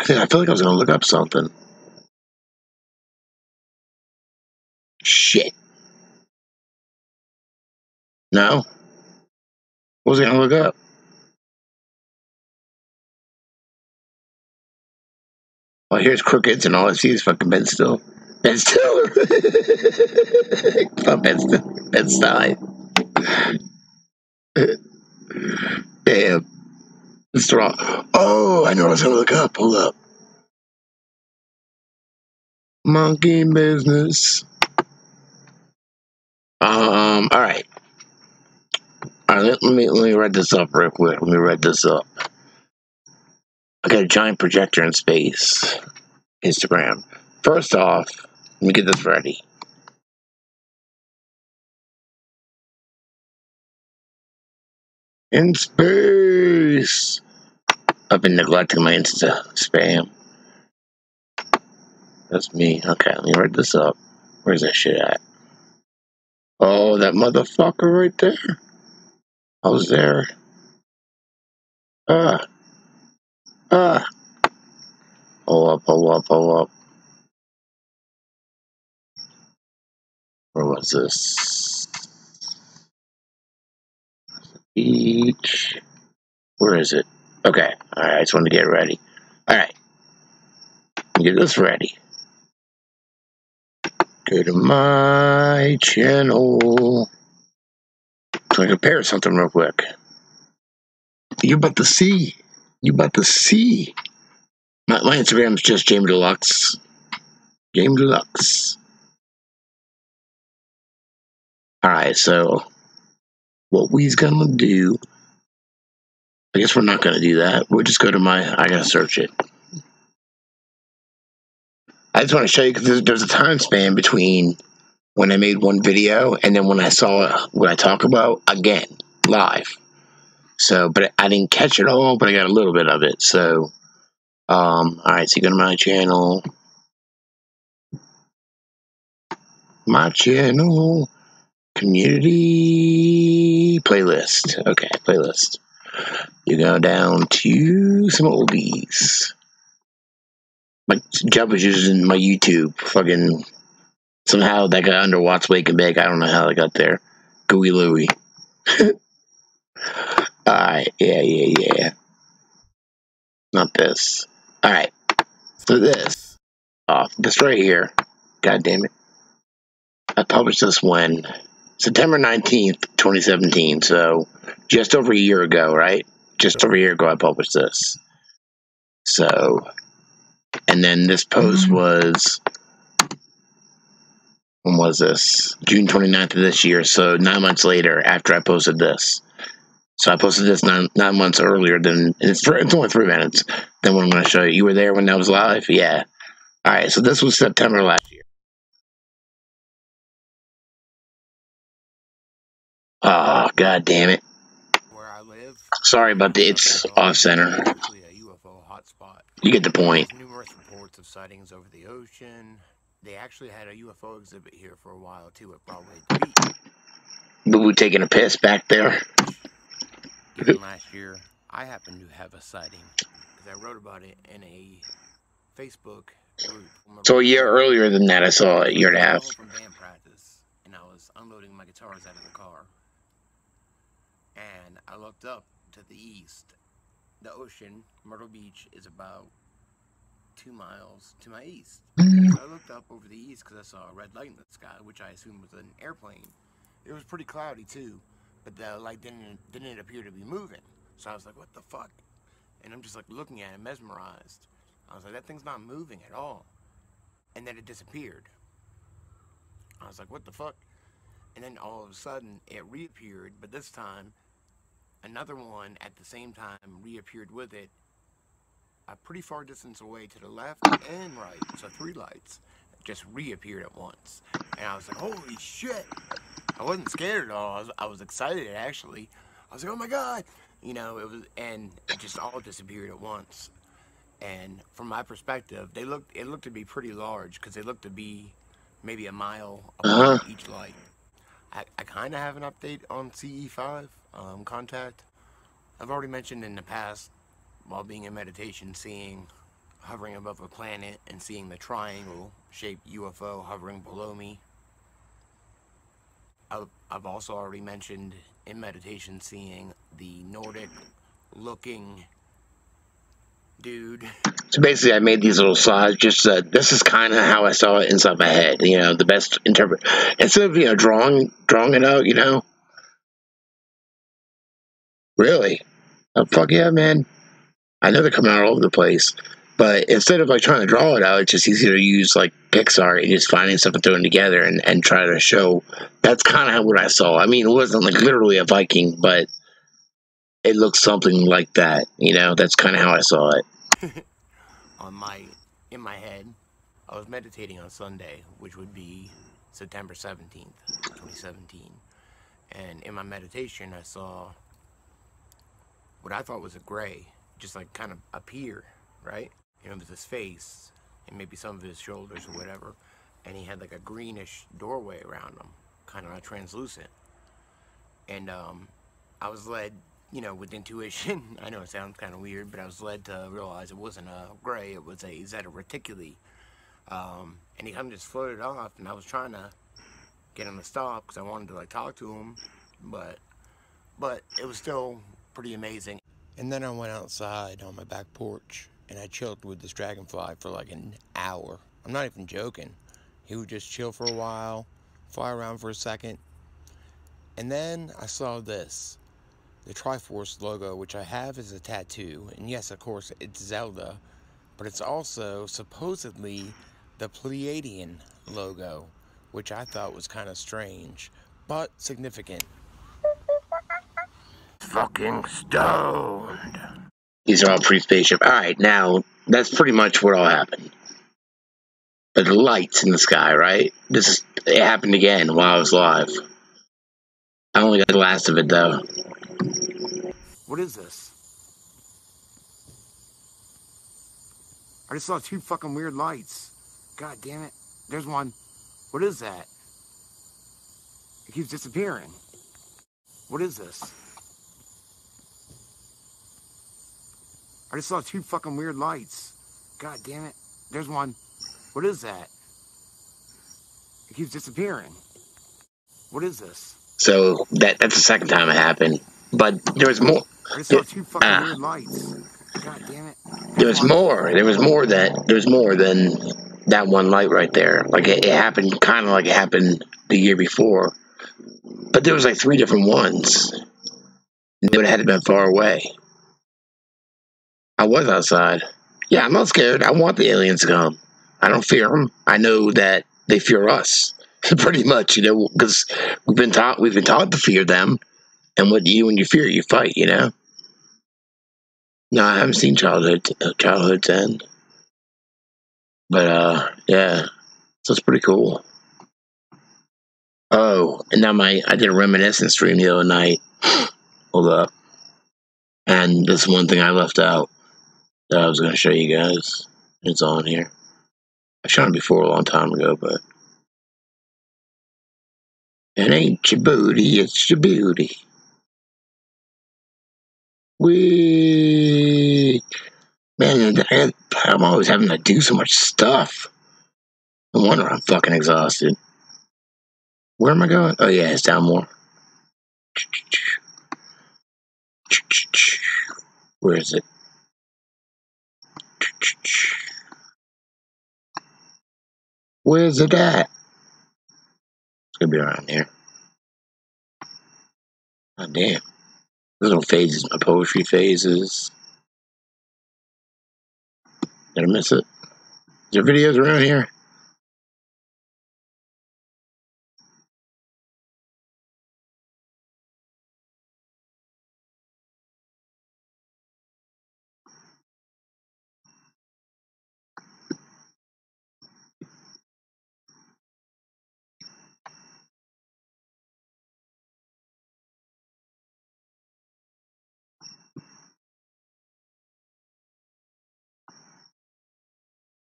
I feel like I was gonna look up something. Shit. No. What was I gonna look up? Well, here's crickets, and all I see is fucking Ben Stiller. Ben Stiller. Not Ben Stiller. Ben Stein. Damn. It's wrong. Oh, I know what I was gonna look up. Hold up. Monkey business. All right. Let me read this up real quick. Let me read this up. I got a giant projector in space. Instagram. First off, let me get this ready. In space. I've been neglecting my Insta spam. That's me. Okay, let me write this up. Where's that shit at? Oh, that motherfucker right there. I was there. Hold up. Where was this? Beach. Where is it? Okay. Alright, I just want to get ready. Alright. Get this ready. Go to my channel. So I compare something real quick. You're about to see. You about to see. My Instagram is just Jamie Dlux. Jamie Dlux. Alright, so what we's gonna do, I guess we're not gonna do that. We'll just go to I gotta search it. I just want to show you because there's a time span between when I made one video and then when I saw what I talk about again, live. So, but I didn't catch it all, but I got a little bit of it. So, alright, so you go to my channel. My channel. Community playlist. Okay, playlist. You go down to some oldies. Like Jeff was using my YouTube. Fucking somehow that got under Watts Wake and Bake. I don't know how I got there. Gooey Louie. Alright, yeah. Not this. Alright. So this. This right here. God damn it. I published this when? September 19th, 2017. So just over a year ago, right? Just over a year ago I published this. So, and then this post was, when was this? June 29th of this year. So 9 months later after I posted this. So I posted this nine months earlier than, and it's only 3 minutes, than what I'm going to show you. You were there when that was live? Yeah. Alright, so this was September last year. Oh, god damn it. Where I live, sorry about the, it's off center. Actually a UFO hotspot. You get the point. There's numerous reports of sightings over the ocean. They actually had a UFO exhibit here for a while too at Broadway Beach. Boo Boo taking a piss back there. Even last year, I happened to have a sighting because I wrote about it in a Facebook group. So a year earlier than that, I saw it, a year and a half. From band practice, and I was unloading my guitars out of the car, and I looked up to the east. The ocean, Myrtle Beach, is about 2 miles to my east. So I looked up over the east because I saw a red light in the sky, which I assumed was an airplane. It was pretty cloudy too, but the light didn't appear to be moving. So I was like, what the fuck? And I'm just like looking at it, mesmerized. I was like, that thing's not moving at all. And then it disappeared. I was like, what the fuck? And then all of a sudden it reappeared, but this time another one at the same time reappeared with it a pretty far distance away to the left and right. So 3 lights just reappeared at once. And I was like, holy shit. I wasn't scared at all. I was excited actually. I was like, oh my god. You know, and it just all disappeared at once. And from my perspective, it looked to be pretty large because they looked to be maybe a mile apart each light. I kind of have an update on CE5 contact. I've already mentioned in the past, while being in meditation, hovering above a planet and seeing the triangle-shaped UFO hovering below me. I've also already mentioned in meditation seeing the Nordic-looking dude. So basically, I made these little slides. Just this is kind of how I saw it inside my head. You know, the best interpret instead of drawing it out. You know, really, oh, fuck yeah, man. I know they're coming out all over the place, but instead of like trying to draw it out, it's just easier to use like Pixar and just finding stuff and throwing together and try to show. That's kind of what I saw. I mean, it wasn't like literally a Viking, but it looked something like that. You know, that's kind of how I saw it. In my head, I was meditating on Sunday, which would be September 17th, 2017. And in my meditation, I saw what I thought was a gray, just like kind of appear, right? You know, it was his face and maybe some of his shoulders or whatever. And he had like a greenish doorway around him, kind of translucent. And I was led, you know, with intuition. I know it sounds kind of weird, but I was led to realize it wasn't a gray, it was a Zeta Reticuli. And he kind of just floated off, and I was trying to get him to stop because I wanted to like talk to him, but but it was still pretty amazing. And then I went outside on my back porch, and I chilled with this dragonfly for like an hour. I'm not even joking. He would just chill for a while, fly around for a second, and then I saw this, the Triforce logo, which I have as a tattoo, and yes, of course, it's Zelda, but it's also supposedly the Pleiadian logo, which I thought was kind of strange, but significant. Fucking stoned. These are all pre-spaceship. Alright, now, that's pretty much what all happened. The lights in the sky, right? It happened again while I was live. I only got the last of it, though. What is this? I just saw two fucking weird lights. God damn it. There's one. What is that? It keeps disappearing. What is this? I just saw two fucking weird lights. God damn it. There's one. What is that? It keeps disappearing. What is this? So, that's the second time it happened. But there was more. I just saw two fucking weird lights. God damn it. There was more. There was more than that one light right there. Like, it happened kind of like it happened the year before. But there was like 3 different ones. They would have had to been far away. I was outside. Yeah, I'm not scared. I want the aliens to come. I don't fear them. I know that they fear us. Pretty much, you know, because we've been taught to fear them. And when you fear, you fight, you know? No, I haven't seen Childhood's End. But, yeah. So it's pretty cool. Oh, and now I did a reminiscence stream the other night. Hold up. And this one thing I left out that I was going to show you guys. It's on here. I've shown it before a long time ago, but it ain't your booty, it's your beauty. Wee. Man, I'm always having to do so much stuff. No wonder I'm fucking exhausted. Where am I going? Oh yeah, it's down more. Where is it? Where's it at? It's gonna be around here. Oh damn. Little phases, my poetry phases. Did I miss it? Is there videos around here?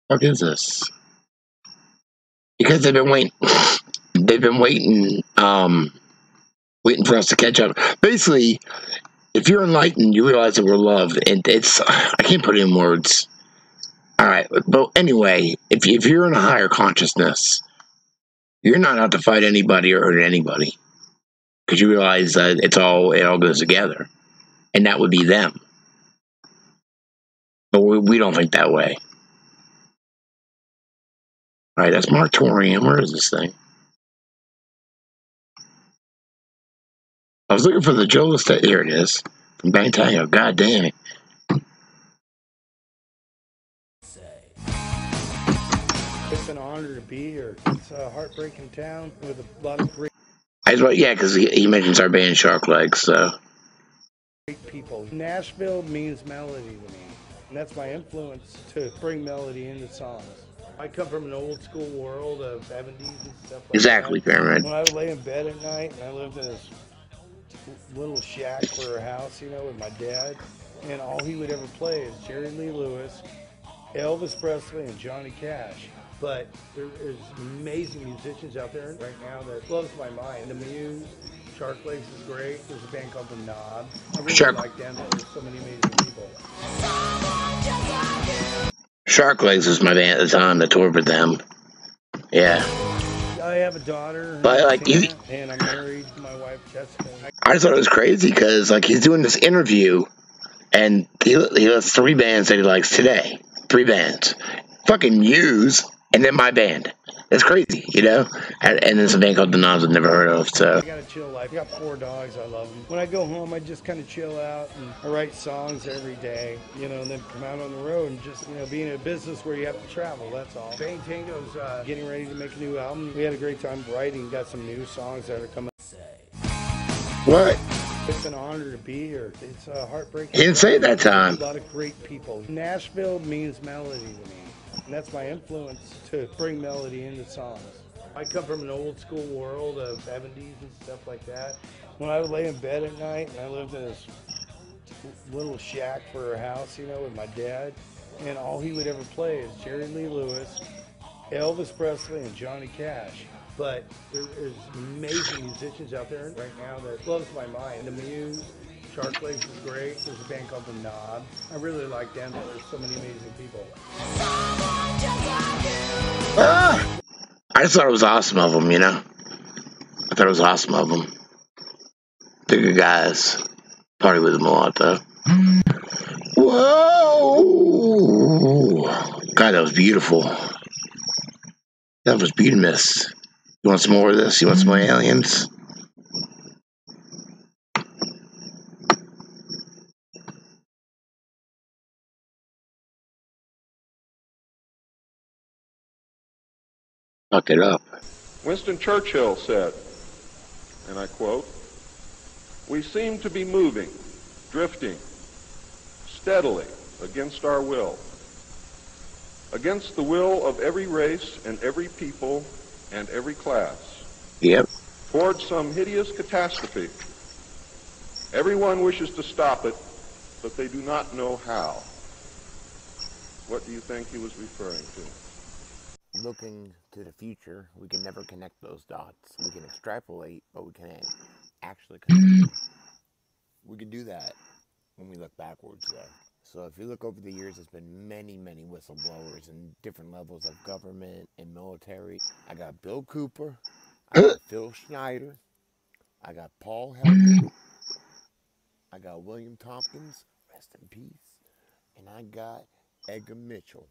What is this? Because they've been waiting. They've been waiting for us to catch up. Basically, if you're enlightened, you realize that we're loved, and I can't put it in words. All right, but anyway, if you're in a higher consciousness, you're not out to fight anybody or hurt anybody, because you realize that it all goes together, and that would be them. But we don't think that way. All right, that's Martorium. Where is this thing? I was looking for the Joel Estate. Here it is. From Bangtango. God damn it. It's an honor to be here. It's a heartbreaking town with a lot of great Yeah, because he mentions our band SHARKLEGS, so. great people. Nashville means melody to me, and that's my influence to bring melody into songs. I come from an old school world of 70s and stuff like Exactly, that. Pyramid. When I would lay in bed at night, and I lived in this little shack for a house, you know, with my dad, and all he would ever play is Jerry Lee Lewis, Elvis Presley, and Johnny Cash. But there is amazing musicians out there right now that blows my mind. The Muse, SHARKLEGS is great. There's a band called The Knob. I really like them. There's so many amazing people. SHARKLEGS was my band at the time that toured with them. Yeah. I I have a daughter, But like, Tina, and I'm married to my wife, Jessica. I just thought it was crazy because like he's doing this interview, and he lists 3 bands that he likes today. 3 bands, fucking Muse, and then my band. It's crazy, you know. And then some band called The Knobs I've never heard of. So I got a chill life. I got 4 dogs. I love them. When I go home, I just kind of chill out and I write songs every day, you know, and then come out on the road and just, you know, be in a business where you have to travel. That's all. Bang Tango's getting ready to make a new album. We had a great time writing. Got some new songs that are coming. what? It's an honor to be here. It's heartbreaking. He didn't say it that time. A lot of great people. Nashville means melody to me. And that's my influence to bring melody into songs. I come from an old school world of 70s and stuff like that. When I would lay in bed at night, and I lived in this little shack for a house, you know, with my dad, and all he would ever play is Jerry Lee Lewis, Elvis Presley, and Johnny Cash. But there's amazing musicians out there right now that blows my mind. The Muse, SHARKLEGS is great. There's a band called The Knobs. I really like them. There's so many amazing people. I just thought it was awesome of them, you know. I thought it was awesome of them. They're good guys. Party with them a lot, though. Whoa! God, that was beautiful. That was beautimous. You want some more of this? You want some more aliens? Fuck it up. Winston Churchill said, and I quote, "We seem to be moving, drifting, steadily against our will, against the will of every race and every people and every class, Yep. towards some hideous catastrophe. Everyone wishes to stop it, but they do not know how." What do you think he was referring to? Looking to the future, we can never connect those dots. We can extrapolate, but we can't actually connect. We can do that when we look backwards, though. So if you look over the years, there's been many, many whistleblowers in different levels of government and military. I got Bill Cooper. I got Phil Schneider. I got Paul Helton. I got William Tompkins, rest in peace. And I got Edgar Mitchell.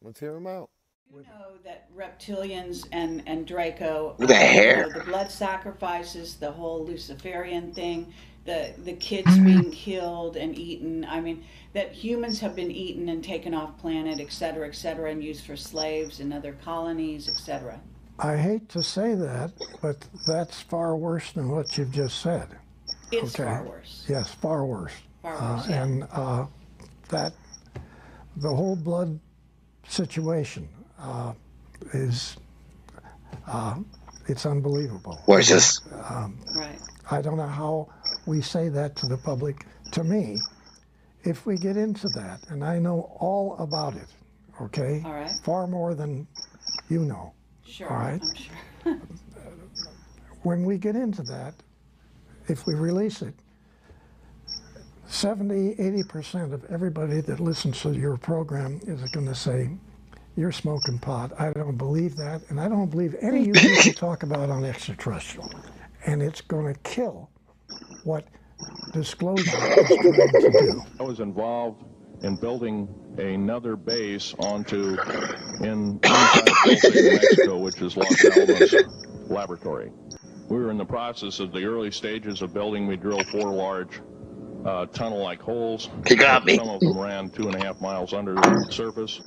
Let's hear him out. You know that reptilians and Draco, The hair. the blood sacrifices, the whole Luciferian thing, the kids being killed and eaten. I mean, that humans have been eaten and taken off planet, et cetera, and used for slaves in other colonies, etc. I hate to say that, but that's far worse than what you've just said. It's far worse. Yes, far worse. Far worse, yeah. And that the whole blood situation is it's unbelievable. Where's this? Right. I don't know how we say that to the public. To me, if we get into that, and I know all about it, okay? All right. Far more than you know. Sure. All right. I'm sure. When we get into that, if we release it, 70-80% of everybody that listens to your program is going to say, "You're smoking pot." I don't believe that, and I don't believe any of you people talk about on extraterrestrial. And it's going to kill what disclosure is trying to do. I was involved in building another base inside Mexico, which is Los Alamos Laboratory. We were in the process of the early stages of building. We drilled 4 large tunnel-like holes. He got me. Some of them ran 2.5 miles under the surface.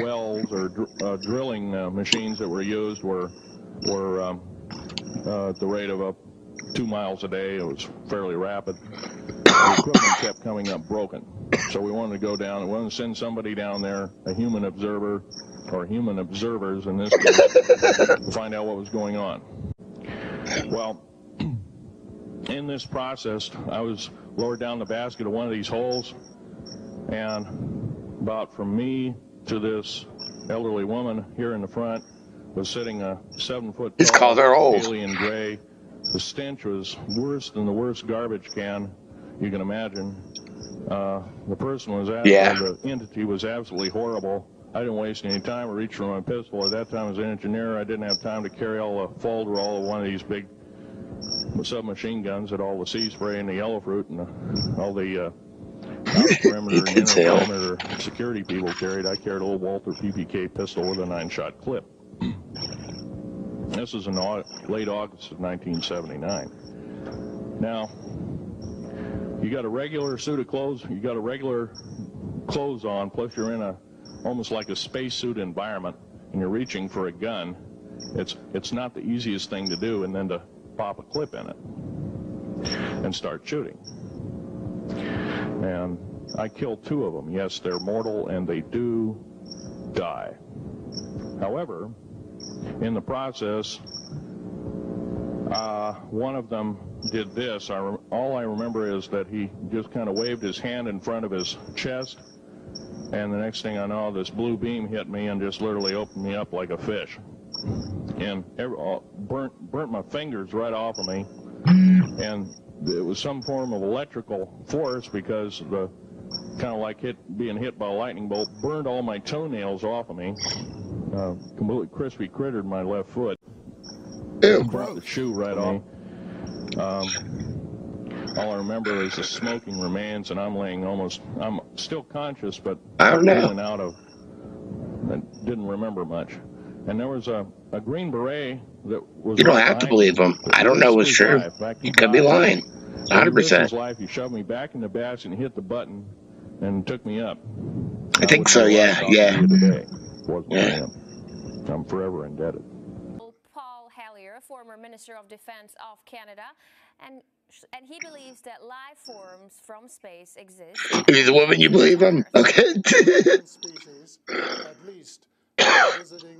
Wells or drilling machines that were used were at the rate of 2 miles a day. It was fairly rapid. The equipment kept coming up broken. So we wanted to go down. We wanted to send somebody down there, a human observer, or human observers in this case, to find out what was going on. Well, in this process, I was lowered down the basket of one of these holes, and about from me to this elderly woman here in the front was sitting a 7-foot He's called her old. alien gray. The stench was worse than the worst garbage can you can imagine. The person was the entity was absolutely horrible. I didn't waste any time. I reached for my pistol. At that time, as an engineer, I didn't have time to carry all the folder, all of one of these big submachine guns that all the sea spray and the yellow fruit and all the outer perimeter and inner perimeter security people carried. I carried a little Walter PPK pistol with a 9-shot clip. This is in late August of 1979. Now, you got a regular suit of clothes, you got a regular clothes on, plus you're in a almost like a spacesuit environment, and you're reaching for a gun. It's not the easiest thing to do, and then to pop a clip in it and start shooting. And I killed 2 of them. Yes, they're mortal, and they do die. However, in the process, one of them did this. All I remember is that he just kind of waved his hand in front of his chest, and the next thing I know, this blue beam hit me and just literally opened me up like a fish. And burnt my fingers right off of me. And it was some form of electrical force, because the kind of like being hit by a lightning bolt burned all my toenails off of me. Completely crispy crittered my left foot. Burnt the shoe right off. All I remember is the smoking remains, and I'm still conscious, but in and out of, I didn't remember much. And there was a Green Beret that was. You don't have to believe him. I don't know what's true. He could be lying. 100%. His life, he shoved me back in the basket and hit the button and took me up. I think so, yeah. I'm forever indebted. Paul Hellyer, former Minister of Defense of Canada, and he believes that life forms from space exist. If he's a woman, you believe him? Okay. Species, at least, visiting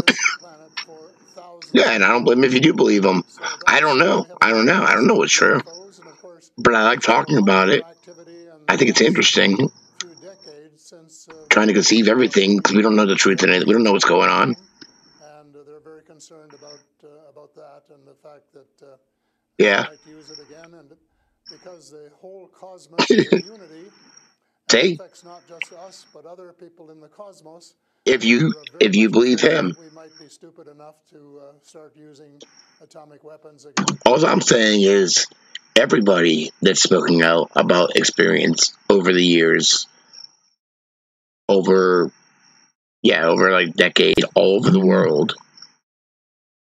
this planet for thousands. Yeah, and I don't blame him if you do believe him. I don't know. I don't know what's true. But I like talking about it. I think it's interesting. Trying to conceive everything, because we don't know the truth in it. We don't know what's going on. And they're very concerned about that and the fact that they might use it again, and because the whole cosmos is in unity, it affects not just us but other people in the cosmos. If you believe him, we might be stupid enough to start using atomic weapons again. All I'm saying is everybody that's spoken out about experience over the years, over like decade, all over the world,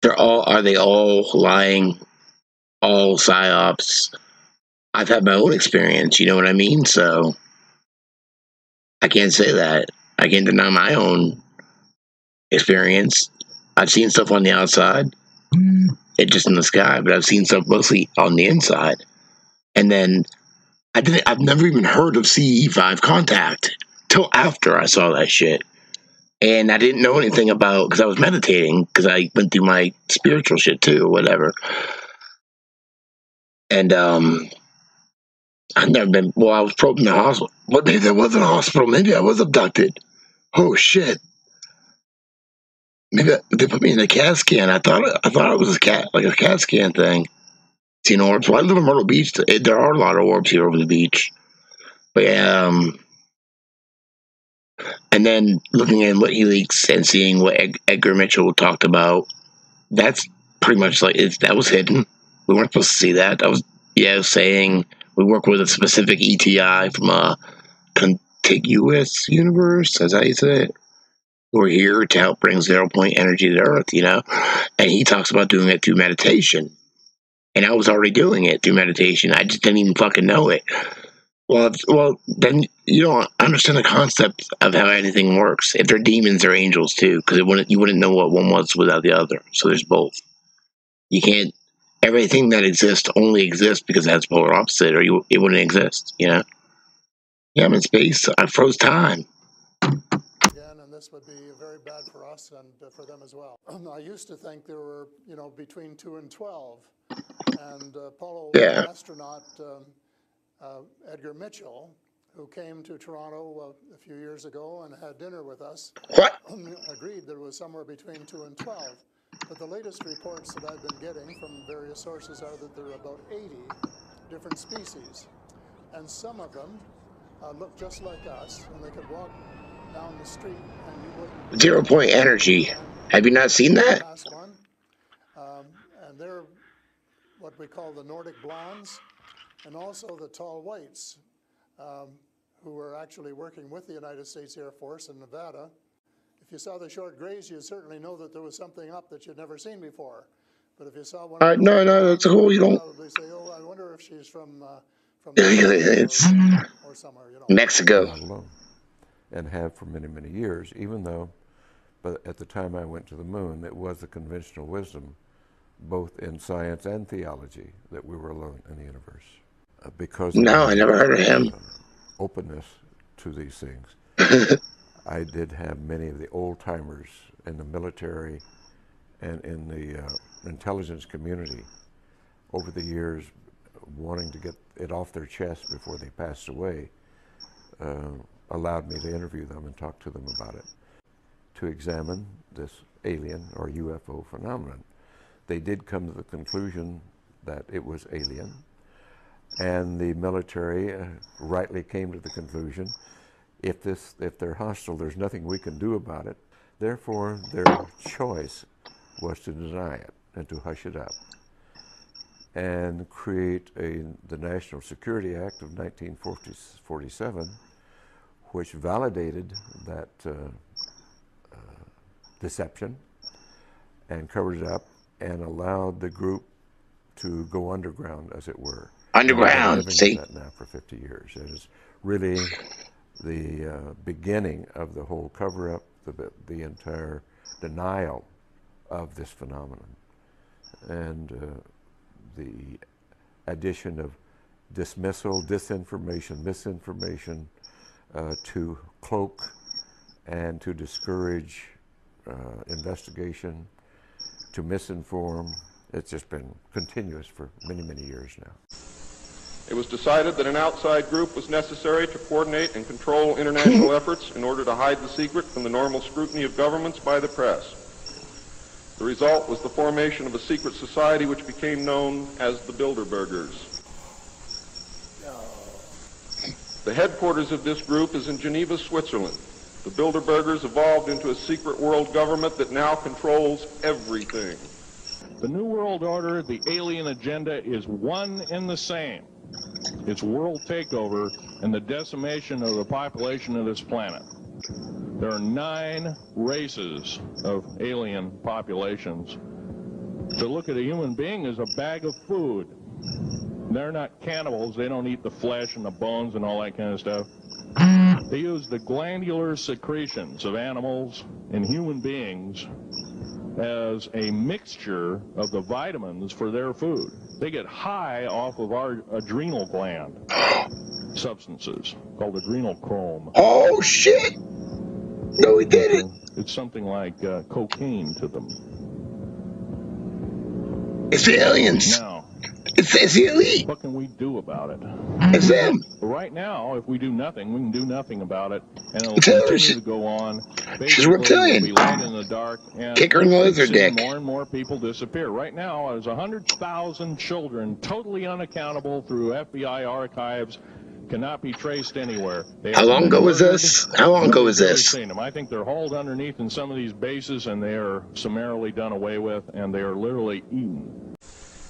are they all lying? All psyops? I've had my own experience, you know what I mean? So I can't say that. I can't deny my own experience. I've seen stuff on the outside, it's just in the sky, but I've seen stuff mostly on the inside. And then I've never even heard of CE5 contact till after I saw that shit. And I didn't know anything about, because I was meditating, because I went through my spiritual shit too, or whatever. And I've never been, I was probed in the hospital. But maybe there wasn't a hospital. Maybe I was abducted. Oh shit. Maybe they put me in a CAT scan. I thought it was a CAT scan thing. Seen orbs. Well, I live in Myrtle Beach. There are a lot of orbs here over the beach. But yeah, and then looking at WikiLeaks and seeing what Edgar Mitchell talked about, that's pretty much like that was hidden. We weren't supposed to see that. That was saying we work with a specific ETI from a contiguous universe. That's how you say it. We're here to help bring 0-point energy to Earth, you know? And he talks about doing it through meditation. And I was already doing it through meditation. I just didn't even fucking know it. Well, then you don't understand the concept of how anything works. If they're demons, they're angels too, because you wouldn't know what one was without the other. So there's both. You can't. Everything that exists only exists because it has polar opposite, or it wouldn't exist. You know. Yeah, I'm in space. I froze time. Again, and this would be very bad for us and for them as well. I used to think there were, between 2 and 12, and Apollo astronaut Edgar Mitchell, who came to Toronto a few years ago and had dinner with us, agreed there was somewhere between 2 and 12. But the latest reports that I've been getting from various sources are that there are about 80 different species. And some of them look just like us, and they could walk down the street and you wouldn't. 0 Point Energy. Have you not seen that? Pass one. And they're what we call the Nordic blondes, and also the tall whites, who were actually working with the United States Air Force in Nevada. If you saw the short grays, you'd certainly know that there was something up that you'd never seen before. But if you saw one, No, that's cool. You don't. Probably say, "Oh, I wonder if she's from It's or somewhere, you know." Mexico. Not alone, and have for many, many years. Even though, but at the time I went to the moon, it was the conventional wisdom, both in science and theology, that we were alone in the universe. Because no, I never heard of him. Openness to these things. I did have many of the old timers in the military and in the intelligence community over the years wanting to get it off their chest before they passed away, allowed me to interview them and talk to them about it, to examine this alien or UFO phenomenon. They did come to the conclusion that it was alien, and the military rightly came to the conclusion, if they're hostile, there's nothing we can do about it. Therefore, their choice was to deny it and to hush it up and create the National Security Act of 1947, which validated that deception and covered it up and allowed the group to go underground, as it were. Underground, see? That now for 50 years. It is really the beginning of the whole cover-up, the entire denial of this phenomenon, and the addition of dismissal, disinformation, misinformation to cloak and to discourage investigation, to misinform. It's just been continuous for many, many years now. It was decided that an outside group was necessary to coordinate and control international efforts in order to hide the secret from the normal scrutiny of governments by the press. The result was the formation of a secret society which became known as the Bilderbergers. The headquarters of this group is in Geneva, Switzerland. The Bilderbergers evolved into a secret world government that now controls everything. The New World Order, the alien agenda, is one and the same. It's world takeover and the decimation of the population of this planet. There are 9 races of alien populations. To look at a human being as a bag of food. They're not cannibals. They don't eat the flesh and the bones and all that kind of stuff. They use the glandular secretions of animals and human beings as a mixture of the vitamins for their food. They get high off of our adrenal gland substances called adrenochrome. Oh, shit! No, we did it! It's something like cocaine to them. It's the aliens! Now, it's the elite! What can we do about it? It's them! Right now, if we do nothing, we can do nothing about it, and it'll continue to go on. She's reptilian. We'll be laid in the dark, and kick her in the lizard dick. More and more people disappear. Right now, there's 100,000 children totally unaccountable through FBI archives, cannot be traced anywhere. How long ago was this? How long ago was this? I think they're hauled underneath in some of these bases, and they are summarily done away with, and they are literally eaten.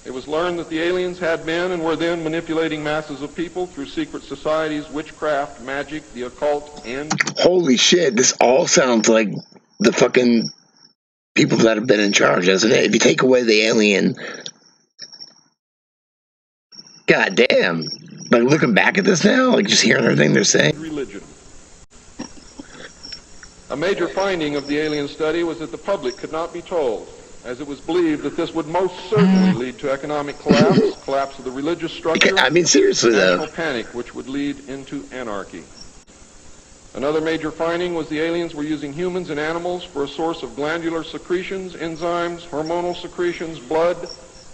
It was learned that the aliens had been and were then manipulating masses of people through secret societies, witchcraft, magic, the occult, and... Holy shit, this all sounds like the fucking people that have been in charge, doesn't it? If you take away the alien... God damn. Like, looking back at this now, like, just hearing everything they're saying. Religion. A major finding of the alien study was that the public could not be told, as it was believed that this would most certainly lead to economic collapse of the religious structure, I mean, seriously, national though. panic, which would lead into anarchy. Another major finding was the aliens were using humans and animals for a source of glandular secretions, enzymes, hormonal secretions, blood,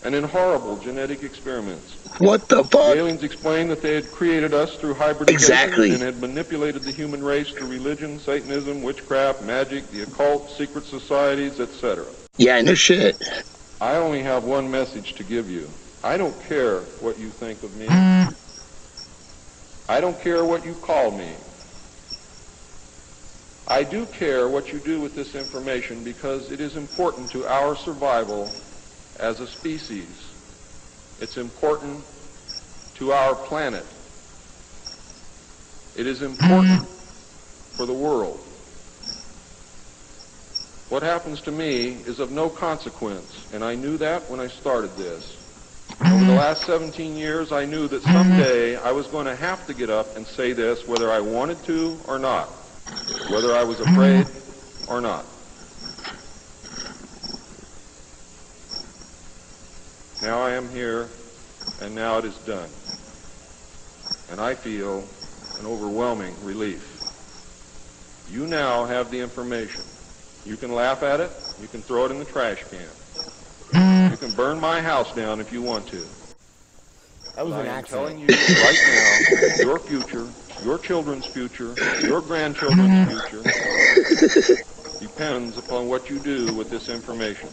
and in horrible genetic experiments. What the fuck? The aliens explained that they had created us through hybridization exactly. and had manipulated the human race through religion, Satanism, witchcraft, magic, the occult, secret societies, etc. Yeah, no shit. I only have one message to give you. I don't care what you think of me. I don't care what you call me. I do care what you do with this information because it is important to our survival as a species. It's important to our planet. It is important for the world. What happens to me is of no consequence, and I knew that when I started this. Over the last 17 years, I knew that someday I was going to have to get up and say this whether I wanted to or not, whether I was afraid or not. Now I am here, and now it is done. And I feel an overwhelming relief. You now have the information. You can laugh at it, you can throw it in the trash can. You can burn my house down if you want to. That was but an I am accident. telling you right now, your future, your children's future, your grandchildren's future depends upon what you do with this information.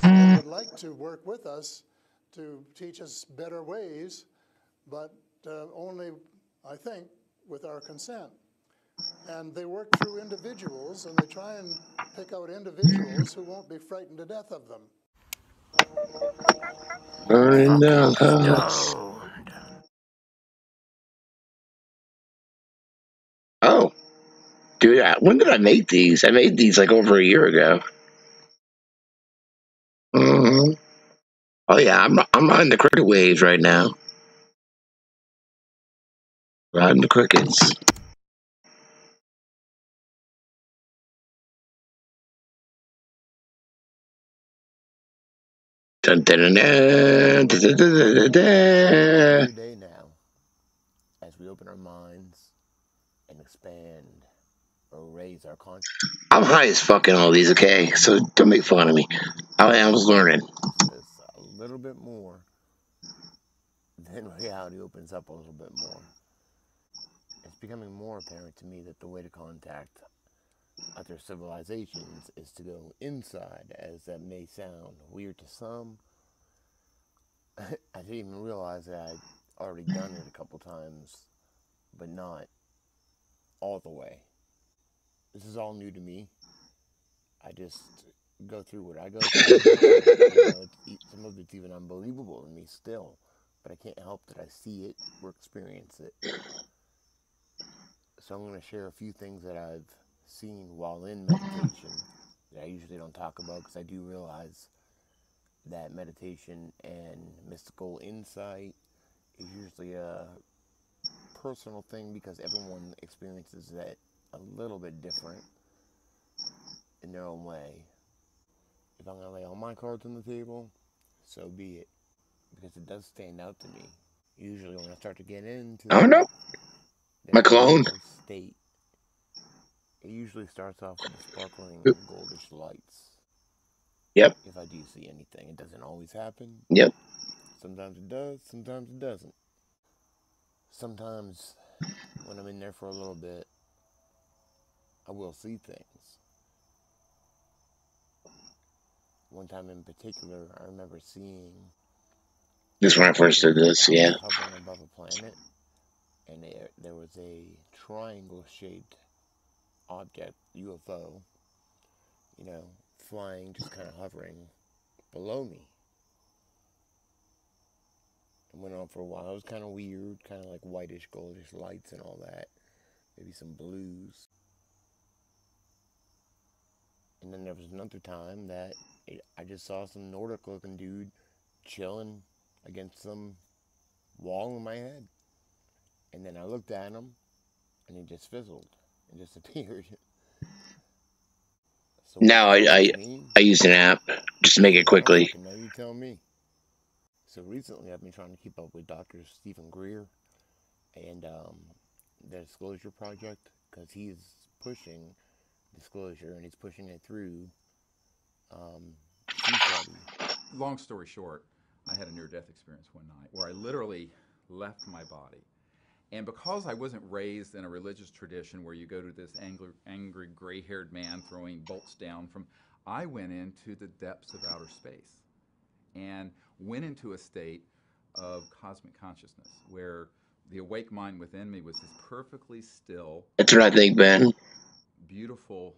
They would like to work with us to teach us better ways, but only, I think, with our consent. And they work through individuals, and they try and pick out individuals who won't be frightened to death of them. Burning down house. Oh, dude, when did I make these? I made these like over a year ago. Mm-hmm. Oh yeah, I'm riding the cricket waves right now. Riding the crickets. Dun, dun, dun, dun, dun, dun, dun. Every day now, as we open our minds and expand or raise our consciousness. I'm high as fuck in all these, okay? So don't make fun of me. I was learning. A little bit more, then reality opens up a little bit more. It's becoming more apparent to me that the way to contact other civilizations is to go inside, as that may sound weird to some. I didn't even realize that I'd already done it a couple times, but not all the way. This is all new to me. I just go through what I go through. Some of it's even unbelievable to me still, but I can't help that I see it or experience it. So I'm going to share a few things that I've seen while in meditation that I usually don't talk about, because I do realize that meditation and mystical insight is usually a personal thing, because everyone experiences that a little bit different in their own way. If I'm going to lay all my cards on the table, so be it, because it does stand out to me. Usually when I start to get into I don't know. My clone. State, it usually starts off with sparkling goldish lights. Yep. If I do see anything, it doesn't always happen. Yep. Sometimes it does, sometimes it doesn't. Sometimes when I'm in there for a little bit, I will see things. One time in particular, I remember seeing... This is when I first did this, yeah. Hovering above a planet, and there was a triangle-shaped object, UFO, flying, just kind of hovering below me. It went on for a while. It was kind of weird, kind of like whitish, goldish lights and all that. Maybe some blues. And then there was another time that I just saw some Nordic-looking dude chilling against some wall in my head. And then I looked at him, and he just fizzled and disappeared. So No, I used an app just to make it quickly. Now you tell me. So recently I've been trying to keep up with Dr. Stephen Greer and the Disclosure Project, because he's pushing disclosure, and he's pushing it through Long story short, I had a near-death experience one night where I literally left my body. And because I wasn't raised in a religious tradition where you go to this angry gray-haired man throwing bolts down from, I went into the depths of outer space and went into a state of cosmic consciousness where the awake mind within me was this perfectly still. That's what I think, Ben. Beautiful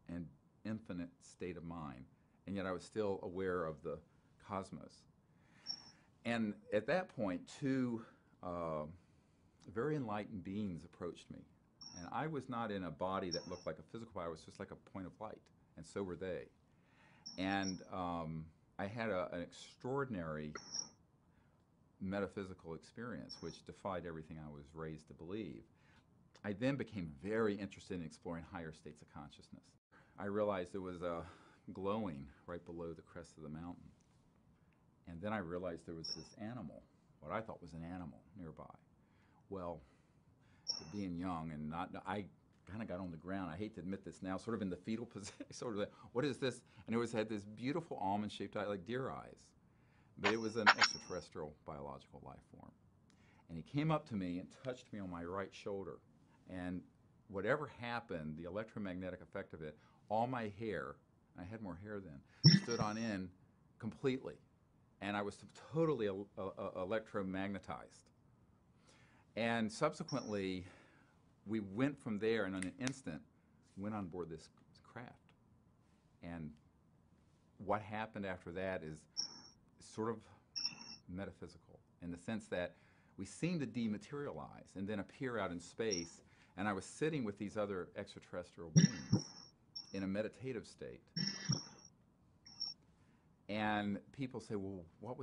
and infinite state of mind, and yet I was still aware of the cosmos. And at that point, two very enlightened beings approached me, and I was not in a body that looked like a physical body. I was just like a point of light, and so were they. And I had an extraordinary metaphysical experience which defied everything I was raised to believe. I then became very interested in exploring higher states of consciousness. I realized there was a glowing right below the crest of the mountain. And then I realized there was this animal, what I thought was an animal nearby. Well, being young and I kind of got on the ground. I hate to admit this now, sort of in the fetal position, sort of like, what is this? And it had this beautiful almond-shaped eye, like deer eyes. But it was an extraterrestrial biological life form. And he came up to me and touched me on my right shoulder. And whatever happened, the electromagnetic effect of it, all my hair, I had more hair then, stood on end completely. And I was totally electromagnetized. And subsequently, we went from there and in an instant went on board this craft. And what happened after that is sort of metaphysical in the sense that we seem to dematerialize and then appear out in space. And I was sitting with these other extraterrestrial beings in a meditative state. And people say, well, what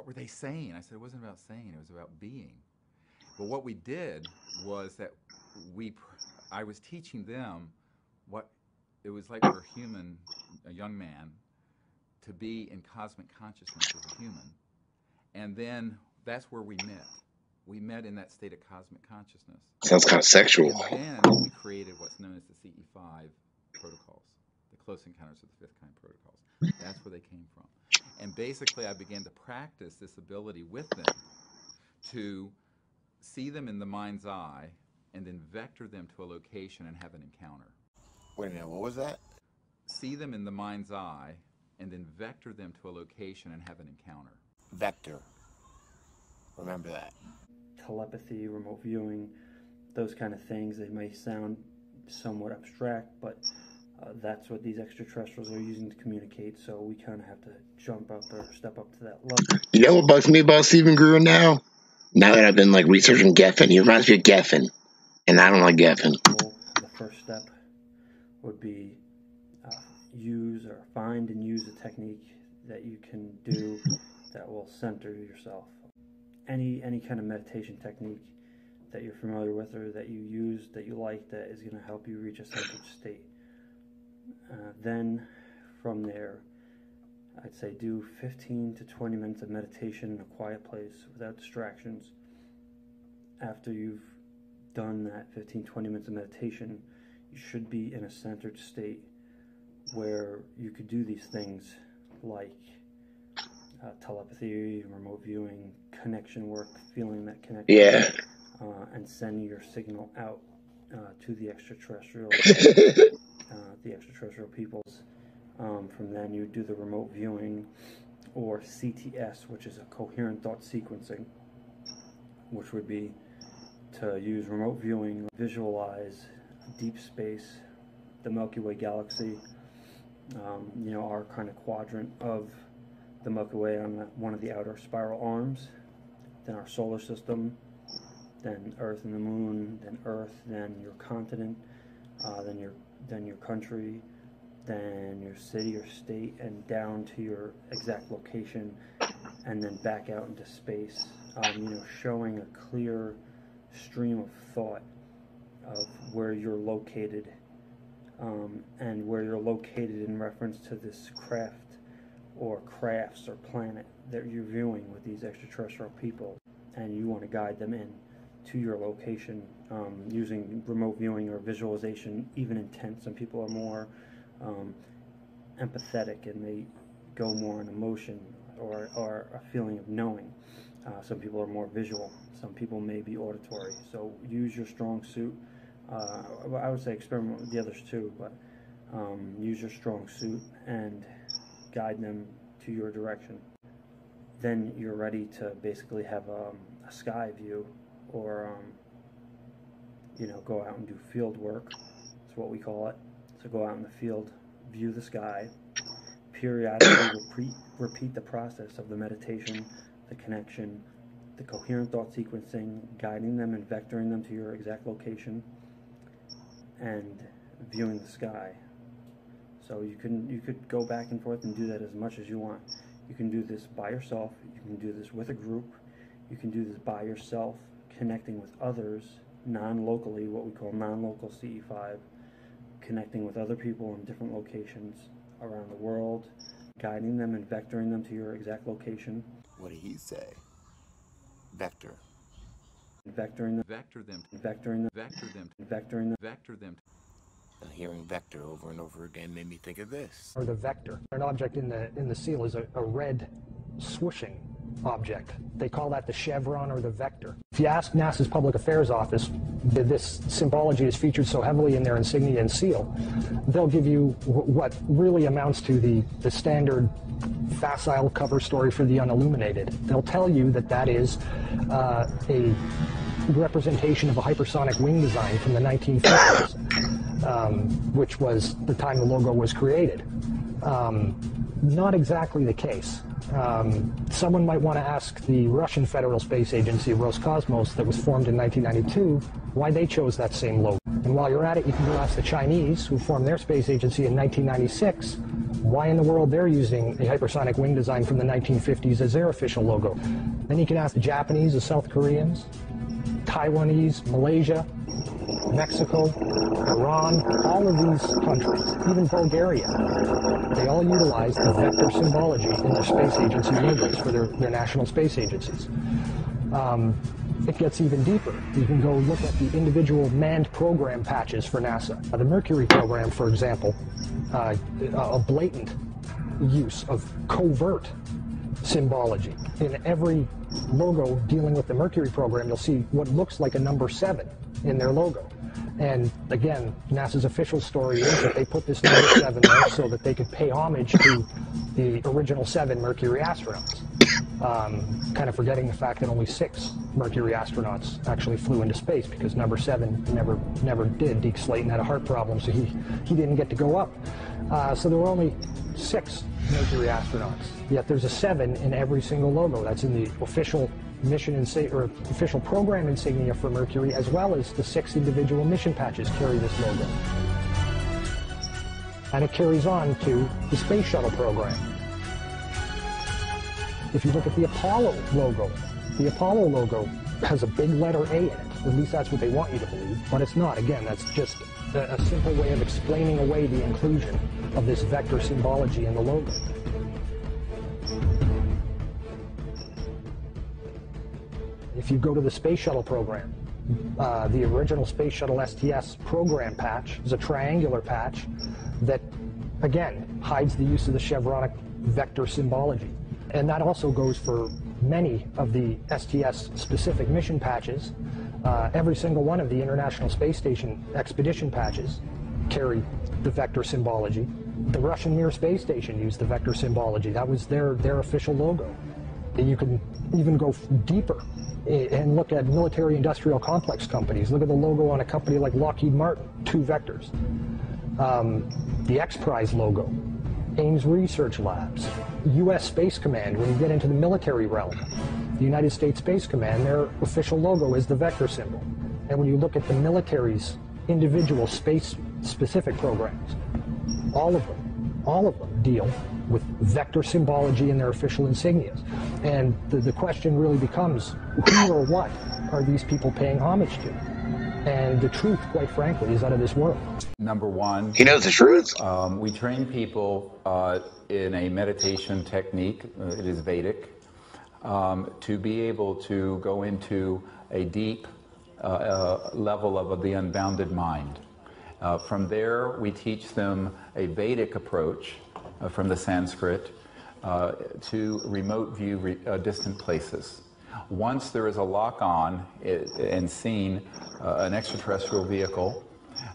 were they saying? I said, it wasn't about saying, it was about being. But what we did was that I was teaching them what it was like for a young man, to be in cosmic consciousness as a human. And then that's where we met. We met in that state of cosmic consciousness. Sounds kind of sexual. And then we created what's known as the CE5 protocols, the Close Encounters of the Fifth Kind protocols. That's where they came from. And basically I began to practice this ability with them to see them in the mind's eye and then vector them to a location and have an encounter. Wait a minute, what was that? See them in the mind's eye and then vector them to a location and have an encounter. Vector. Remember that. Telepathy, remote viewing, those kind of things, they may sound somewhat abstract, but that's what these extraterrestrials are using to communicate, so we kind of have to jump up or step up to that level. You know what bugs me about Stephen Greer now? Now that I've been researching Geffen, he reminds me of Geffen, and I don't like Geffen. The first step would be use or find and use a technique that you can do that will center yourself. Any kind of meditation technique that you're familiar with or that you use, that you like, that is going to help you reach a centered state. Then from there, I'd say do 15 to 20 minutes of meditation in a quiet place without distractions. After you've done that 15-20 minutes of meditation, you should be in a centered state where you could do these things like telepathy, remote viewing, connection work, feeling that connection, yeah, and sending your signal out to the extraterrestrial, peoples. From then you do the remote viewing, or CTS, which is a coherent thought sequencing, which would be to use remote viewing, visualize deep space, the Milky Way galaxy, our kind of quadrant of the Milky Way on one of the outer spiral arms, then our solar system, then Earth and the Moon, then Earth, then your continent, then your country, then your city or state, and down to your exact location, and then back out into space, showing a clear stream of thought of where you're located, and where you're located in reference to this craft or crafts or planet that you're viewing with these extraterrestrial people, and you want to guide them in to your location using remote viewing or visualization, even intent. Some people are more empathetic and they go more on emotion or a feeling of knowing. Some people are more visual. Some people may be auditory. So use your strong suit. I would say experiment with the others too, but use your strong suit and guide them to your direction. Then you're ready to basically have a sky view or go out and do field work. That's what we call it. So go out in the field, view the sky, periodically repeat the process of the meditation, the connection, the coherent thought sequencing, guiding them and vectoring them to your exact location, and viewing the sky. So you could go back and forth and do that as much as you want. You can do this by yourself, you can do this with a group, you can do this by yourself, connecting with others, non-locally, what we call non-local CE5, connecting with other people in different locations around the world, guiding them and vectoring them to your exact location. What did he say? Vector. Vectoring them. Vector them. Vectoring them. Vector them. Vectoring them. Vector them. Hearing vector over and over again made me think of this. Or the vector. An object in the seal is a red swooshing object. They call that the chevron or the vector. If you ask NASA's Public Affairs Office, this symbology is featured so heavily in their insignia and seal, they'll give you what really amounts to the standard facile cover story for the unilluminated. They'll tell you that that is a representation of a hypersonic wing design from the 1950s, which was the time the logo was created. Not exactly the case. Someone might want to ask the Russian Federal Space Agency, Roscosmos, that was formed in 1992, why they chose that same logo. And while you're at it, you can go ask the Chinese, who formed their space agency in 1996, why in the world they're using a hypersonic wing design from the 1950s as their official logo. Then you can ask the Japanese, the South Koreans, Taiwanese, Malaysia, Mexico, Iran, all of these countries, even Bulgaria, they all utilize the vector symbology in their space agency logos for their national space agencies. It gets even deeper. You can go look at the individual manned program patches for NASA. The Mercury program, for example, a blatant use of covert symbology. In every logo dealing with the Mercury program, you'll see what looks like a number 7 in their logo. And again, NASA's official story is that they put this number 7 there so that they could pay homage to the original 7 Mercury astronauts. Kind of forgetting the fact that only 6 Mercury astronauts actually flew into space, because number 7 never did. Deke Slayton had a heart problem, so he didn't get to go up. So there were only 6 Mercury astronauts. Yet there's a 7 in every single logo. That's in the official mission or official program insignia for Mercury, as well as the 6 individual mission patches carry this logo. And it carries on to the Space Shuttle program. If you look at the Apollo logo has a big letter A in it. At least that's what they want you to believe, but it's not. Again, that's just a simple way of explaining away the inclusion of this vector symbology in the logo. If you go to the Space Shuttle program, the original Space Shuttle STS program patch is a triangular patch that, again, hides the use of the chevronic vector symbology. And that also goes for many of the STS-specific mission patches. Every single one of the International Space Station expedition patches carry the vector symbology. The Russian Mir space station used the vector symbology. That was their official logo. You can even go deeper and look at military-industrial complex companies. Look at the logo on a company like Lockheed Martin, 2 vectors. The X Prize logo, Ames Research Labs, U.S. Space Command. When you get into the military realm, the United States Space Command, their official logo is the vector symbol. And when you look at the military's individual space-specific programs, all of them deal with vector symbology in their official insignias. And the question really becomes, who or what are these people paying homage to? And the truth, quite frankly, is out of this world. Number one, he knows the truth. We train people in a meditation technique, it is Vedic, to be able to go into a deep level of the unbounded mind. From there, we teach them a Vedic approach from the Sanskrit to remote view distant places. Once there is a lock-on and seen an extraterrestrial vehicle,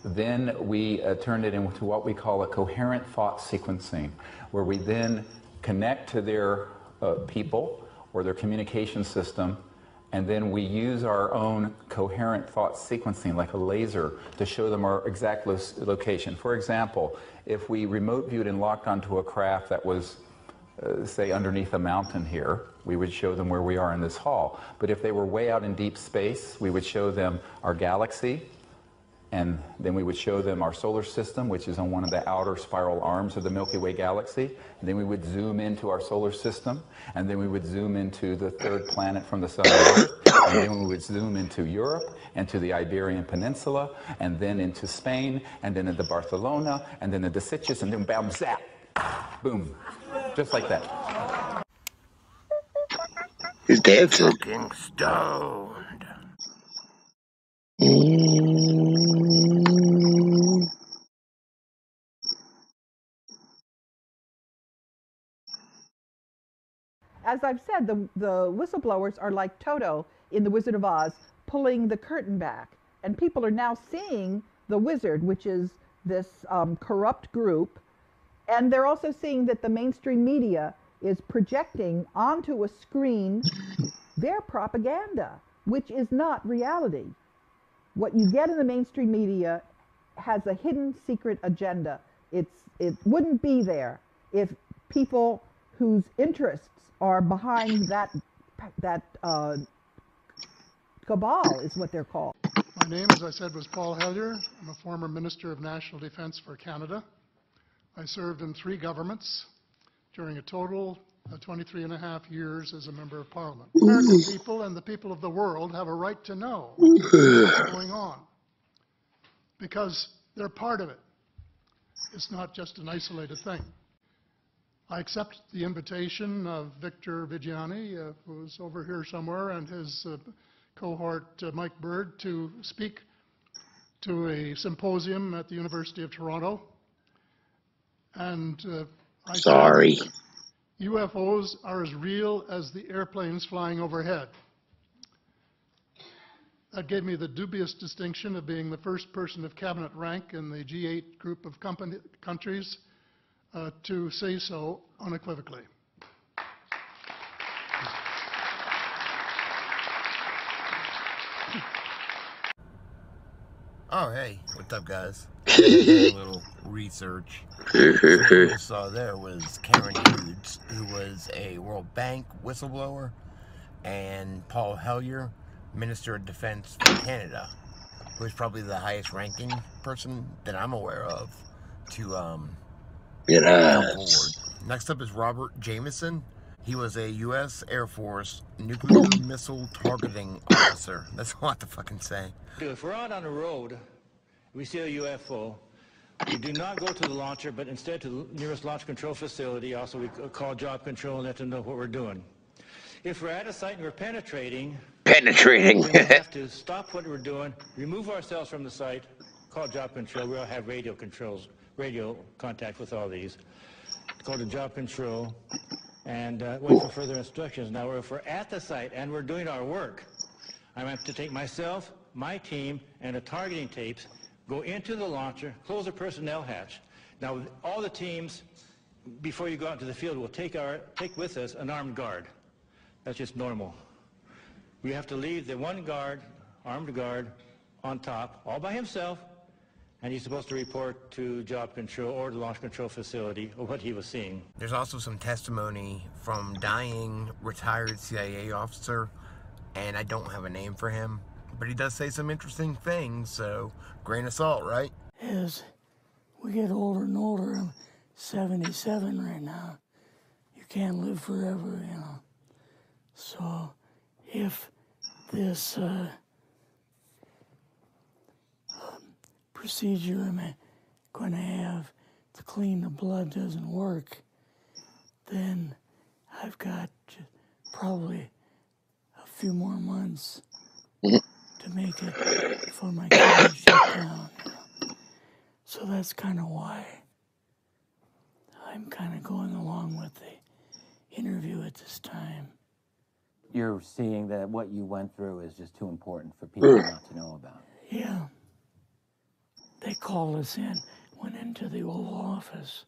then we turn it into what we call a coherent thought sequencing, where we then connect to their people or their communication system and then we use our own coherent thought sequencing, like a laser, to show them our exact location. For example, if we remote viewed and locked onto a craft that was, say, underneath a mountain here, we would show them where we are in this hall. But if they were way out in deep space, we would show them our galaxy, and then we would show them our solar system, which is on one of the outer spiral arms of the Milky Way galaxy. And then we would zoom into our solar system, and then we would zoom into the third planet from the sun, Earth, and then we would zoom into Europe, and to the Iberian Peninsula, and then into Spain, and then into Barcelona, and then into Sitges, and then bam, zap, boom, just like that. He's dancing. Fucking stoned. As I've said, the whistleblowers are like Toto in The Wizard of Oz, pulling the curtain back. And people are now seeing the wizard, which is this corrupt group. And they're also seeing that the mainstream media is projecting onto a screen their propaganda, which is not reality. What you get in the mainstream media has a hidden secret agenda. It wouldn't be there if people whose interests are behind that cabal is what they're called. My name, as I said, was Paul Hellyer. I'm a former Minister of National Defence for Canada. I served in 3 governments during a total of 23 and a half years as a Member of Parliament. American people and the people of the world have a right to know what's going on because they're part of it. It's not just an isolated thing. I accept the invitation of Victor Vigiani, who's over here somewhere, and his cohort Mike Bird to speak to a symposium at the University of Toronto. And Sorry. UFOs are as real as the airplanes flying overhead. That gave me the dubious distinction of being the first person of cabinet rank in the G8 group of countries to say so unequivocally. Oh, hey, what's up, guys? A little research. So what you saw there was Karen Hughes, who was a World Bank whistleblower, and Paul Hellyer, Minister of Defense for Canada, who is probably the highest ranking person that I'm aware of to come forward. Next up is Robert Jameson. He was a U.S. Air Force nuclear missile targeting officer. That's a lot to fucking say. If we're out on the road, we see a UFO, we do not go to the launcher, but instead to the nearest launch control facility. Also, we call job control and let them know what we're doing. If we're at a site and we're penetrating, we have to stop what we're doing, remove ourselves from the site, call job control. We'll have radio contact with all these. Call to job control and wait for further instructions. Now, if we're at the site and we're doing our work, I have to take myself, my team, and the targeting tapes, go into the launcher, close the personnel hatch. Now, all the teams, before you go out to the field, will take with us an armed guard. That's just normal. We have to leave the one guard, armed guard, on top, all by himself, and he's supposed to report to job control or the launch control facility of what he was seeing. There's also some testimony from dying retired CIA officer, and I don't have a name for him, but he does say some interesting things, so grain of salt, right? As we get older and older, I'm 77 right now. You can't live forever, you know. So if this procedure I'm going to have to clean the blood doesn't work, then I've got probably a few more months to make it before my kidneys shut down. So that's kind of why I'm kind of going along with the interview at this time. You're seeing that what you went through is just too important for people not to know about. Yeah. They called us in, went into the Oval Office,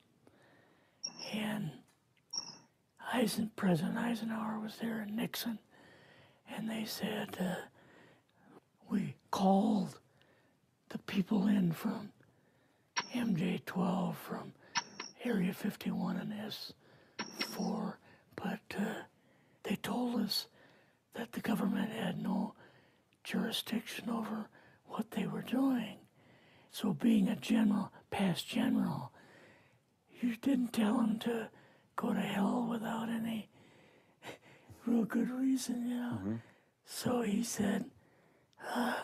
and President Eisenhower was there and Nixon, and they said, we called the people in from MJ-12, from Area 51 and S4, but they told us that the government had no jurisdiction over what they were doing. So being a general, past general, you didn't tell him to go to hell without any real good reason, you know. So he said, I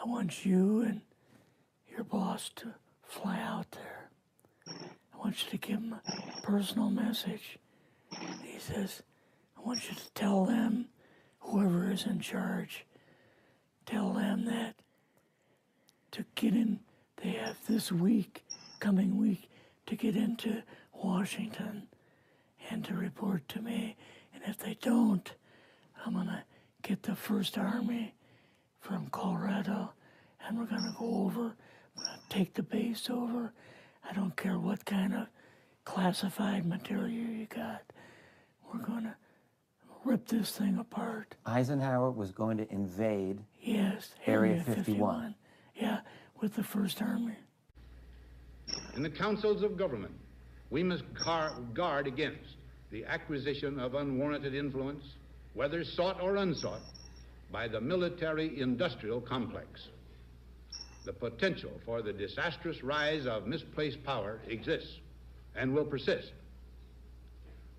want you and your boss to fly out there. I want you to give him a personal message. He says, I want you to tell them, whoever is in charge, tell them that to get in, they have this week, coming week, to get into Washington and to report to me. And if they don't, I'm going to get the 1st Army from Colorado, and we're going to go over, we're going to take the base over. I don't care what kind of classified material you got. We're going to rip this thing apart. Eisenhower was going to invade Area 51. Yeah, with the 1st Army. In the councils of government, we must guard against the acquisition of unwarranted influence, whether sought or unsought, by the military-industrial complex. The potential for the disastrous rise of misplaced power exists and will persist.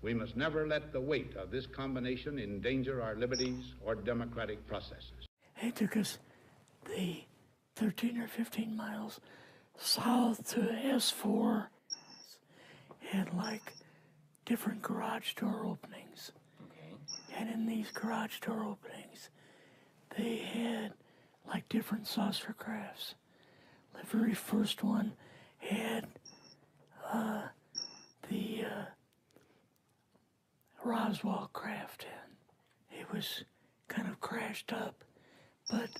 We must never let the weight of this combination endanger our liberties or democratic processes. They took us the 13 or 15 miles south to S4, had like different garage door openings. And in these garage door openings, they had like different saucer crafts. The very first one had the Roswell craft in. It was kind of crashed up, but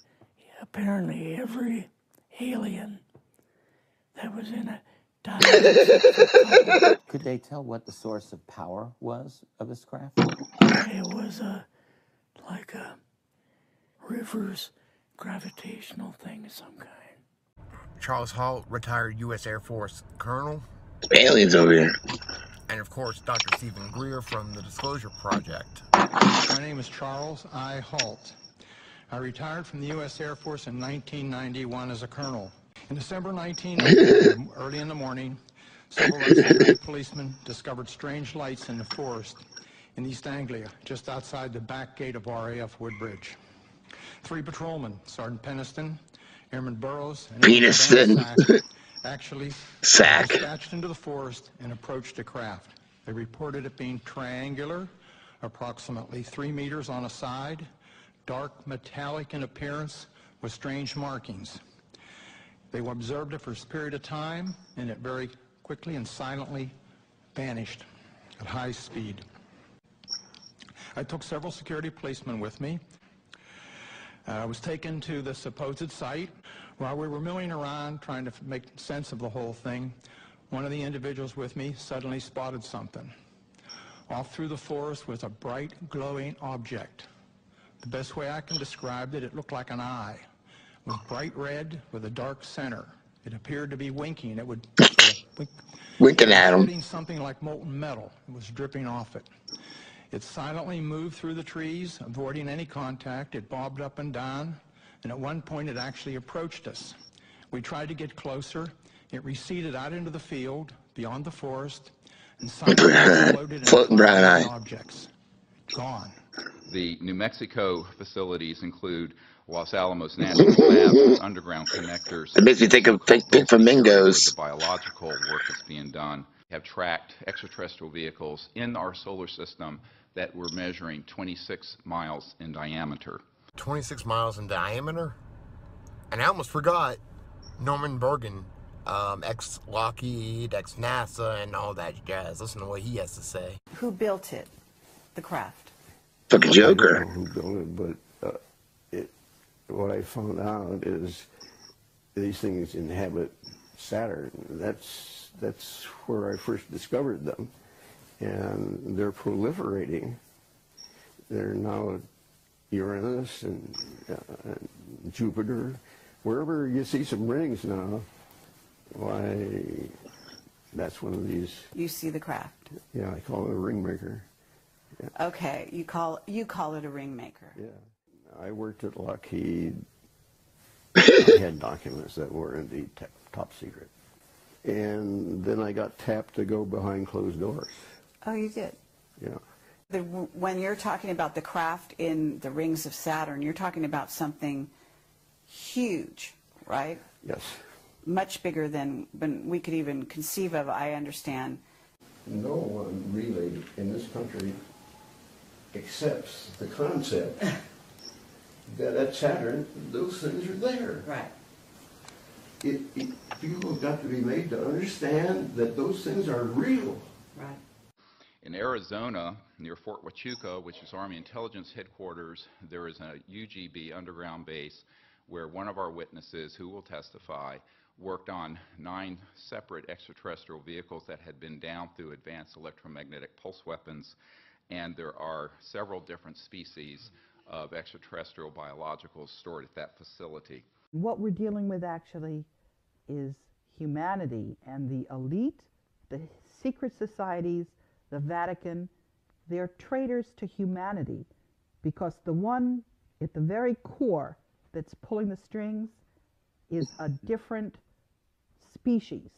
apparently every alien that was in it died. Could they tell what the source of power was of this craft? It was like a reverse gravitational thing of some kind. Charles Hall, retired U.S. Air Force Colonel. Aliens over here. And of course, Dr. Stephen Greer from the Disclosure Project. My name is Charles I. Halt. I retired from the U.S. Air Force in 1991 as a colonel. In December 1990, early in the morning, civil rights policemen discovered strange lights in the forest in East Anglia, just outside the back gate of RAF Woodbridge. 3 patrolmen, Sergeant Peniston, Airman Burroughs, and Peniston. actually Sack. dispatched into the forest and approached the craft. They reported it being triangular, approximately 3 meters on a side, dark metallic in appearance with strange markings. They observed it for a period of time, and it very quickly and silently vanished at high speed. I took several security policemen with me. I was taken to the supposed site. While we were milling around trying to make sense of the whole thing, one of the individuals with me suddenly spotted something. Off through the forest was a bright, glowing object. The best way I can describe it, it looked like an eye. It was bright red with a dark center. It appeared to be winking. It would sort of winking at him. Shooting something like molten metal. It was dripping off it. It silently moved through the trees, avoiding any contact. It bobbed up and down, and at one point it actually approached us. We tried to get closer. It receded out into the field, beyond the forest, and silently exploded floating brown eye objects. Gone. The New Mexico facilities include Los Alamos National Lab, underground connectors. It makes me think of big flamingos. The biological work that's being done. We have tracked extraterrestrial vehicles in our solar system that we're measuring 26 miles in diameter. 26 miles in diameter? And I almost forgot Norman Bergen, ex-Lockheed, ex-NASA, and all that jazz. Listen to what he has to say. Who built it? The craft? Fucking Joker. I don't know who built it, but what I found out is these things inhabit Saturn. That's where I first discovered them. And they're proliferating. They're now Uranus and Jupiter. Wherever you see some rings now, why, that's one of these. You see the craft. Yeah, I call it a ring maker. Yeah. Okay, you call it a ring maker. Yeah. I worked at Lockheed. I had documents that were indeed top secret. And then I got tapped to go behind closed doors. Oh, you did? Yeah. When you're talking about the craft in the rings of Saturn, you're talking about something huge, right? Yes. Much bigger than we could even conceive of, I understand. No one really in this country accepts the concept that at Saturn, those things are there. Right. People have got to be made to understand that those things are real. Right. In Arizona, near Fort Huachuca, which is Army Intelligence Headquarters, there is a UGB underground base where one of our witnesses, who will testify, worked on 9 separate extraterrestrial vehicles that had been down through advanced electromagnetic pulse weapons, and there are several different species of extraterrestrial biologicals stored at that facility. What we're dealing with actually is humanity, and the elite, the secret societies, the Vatican, they're traitors to humanity, because the one at the very core that's pulling the strings is a different species.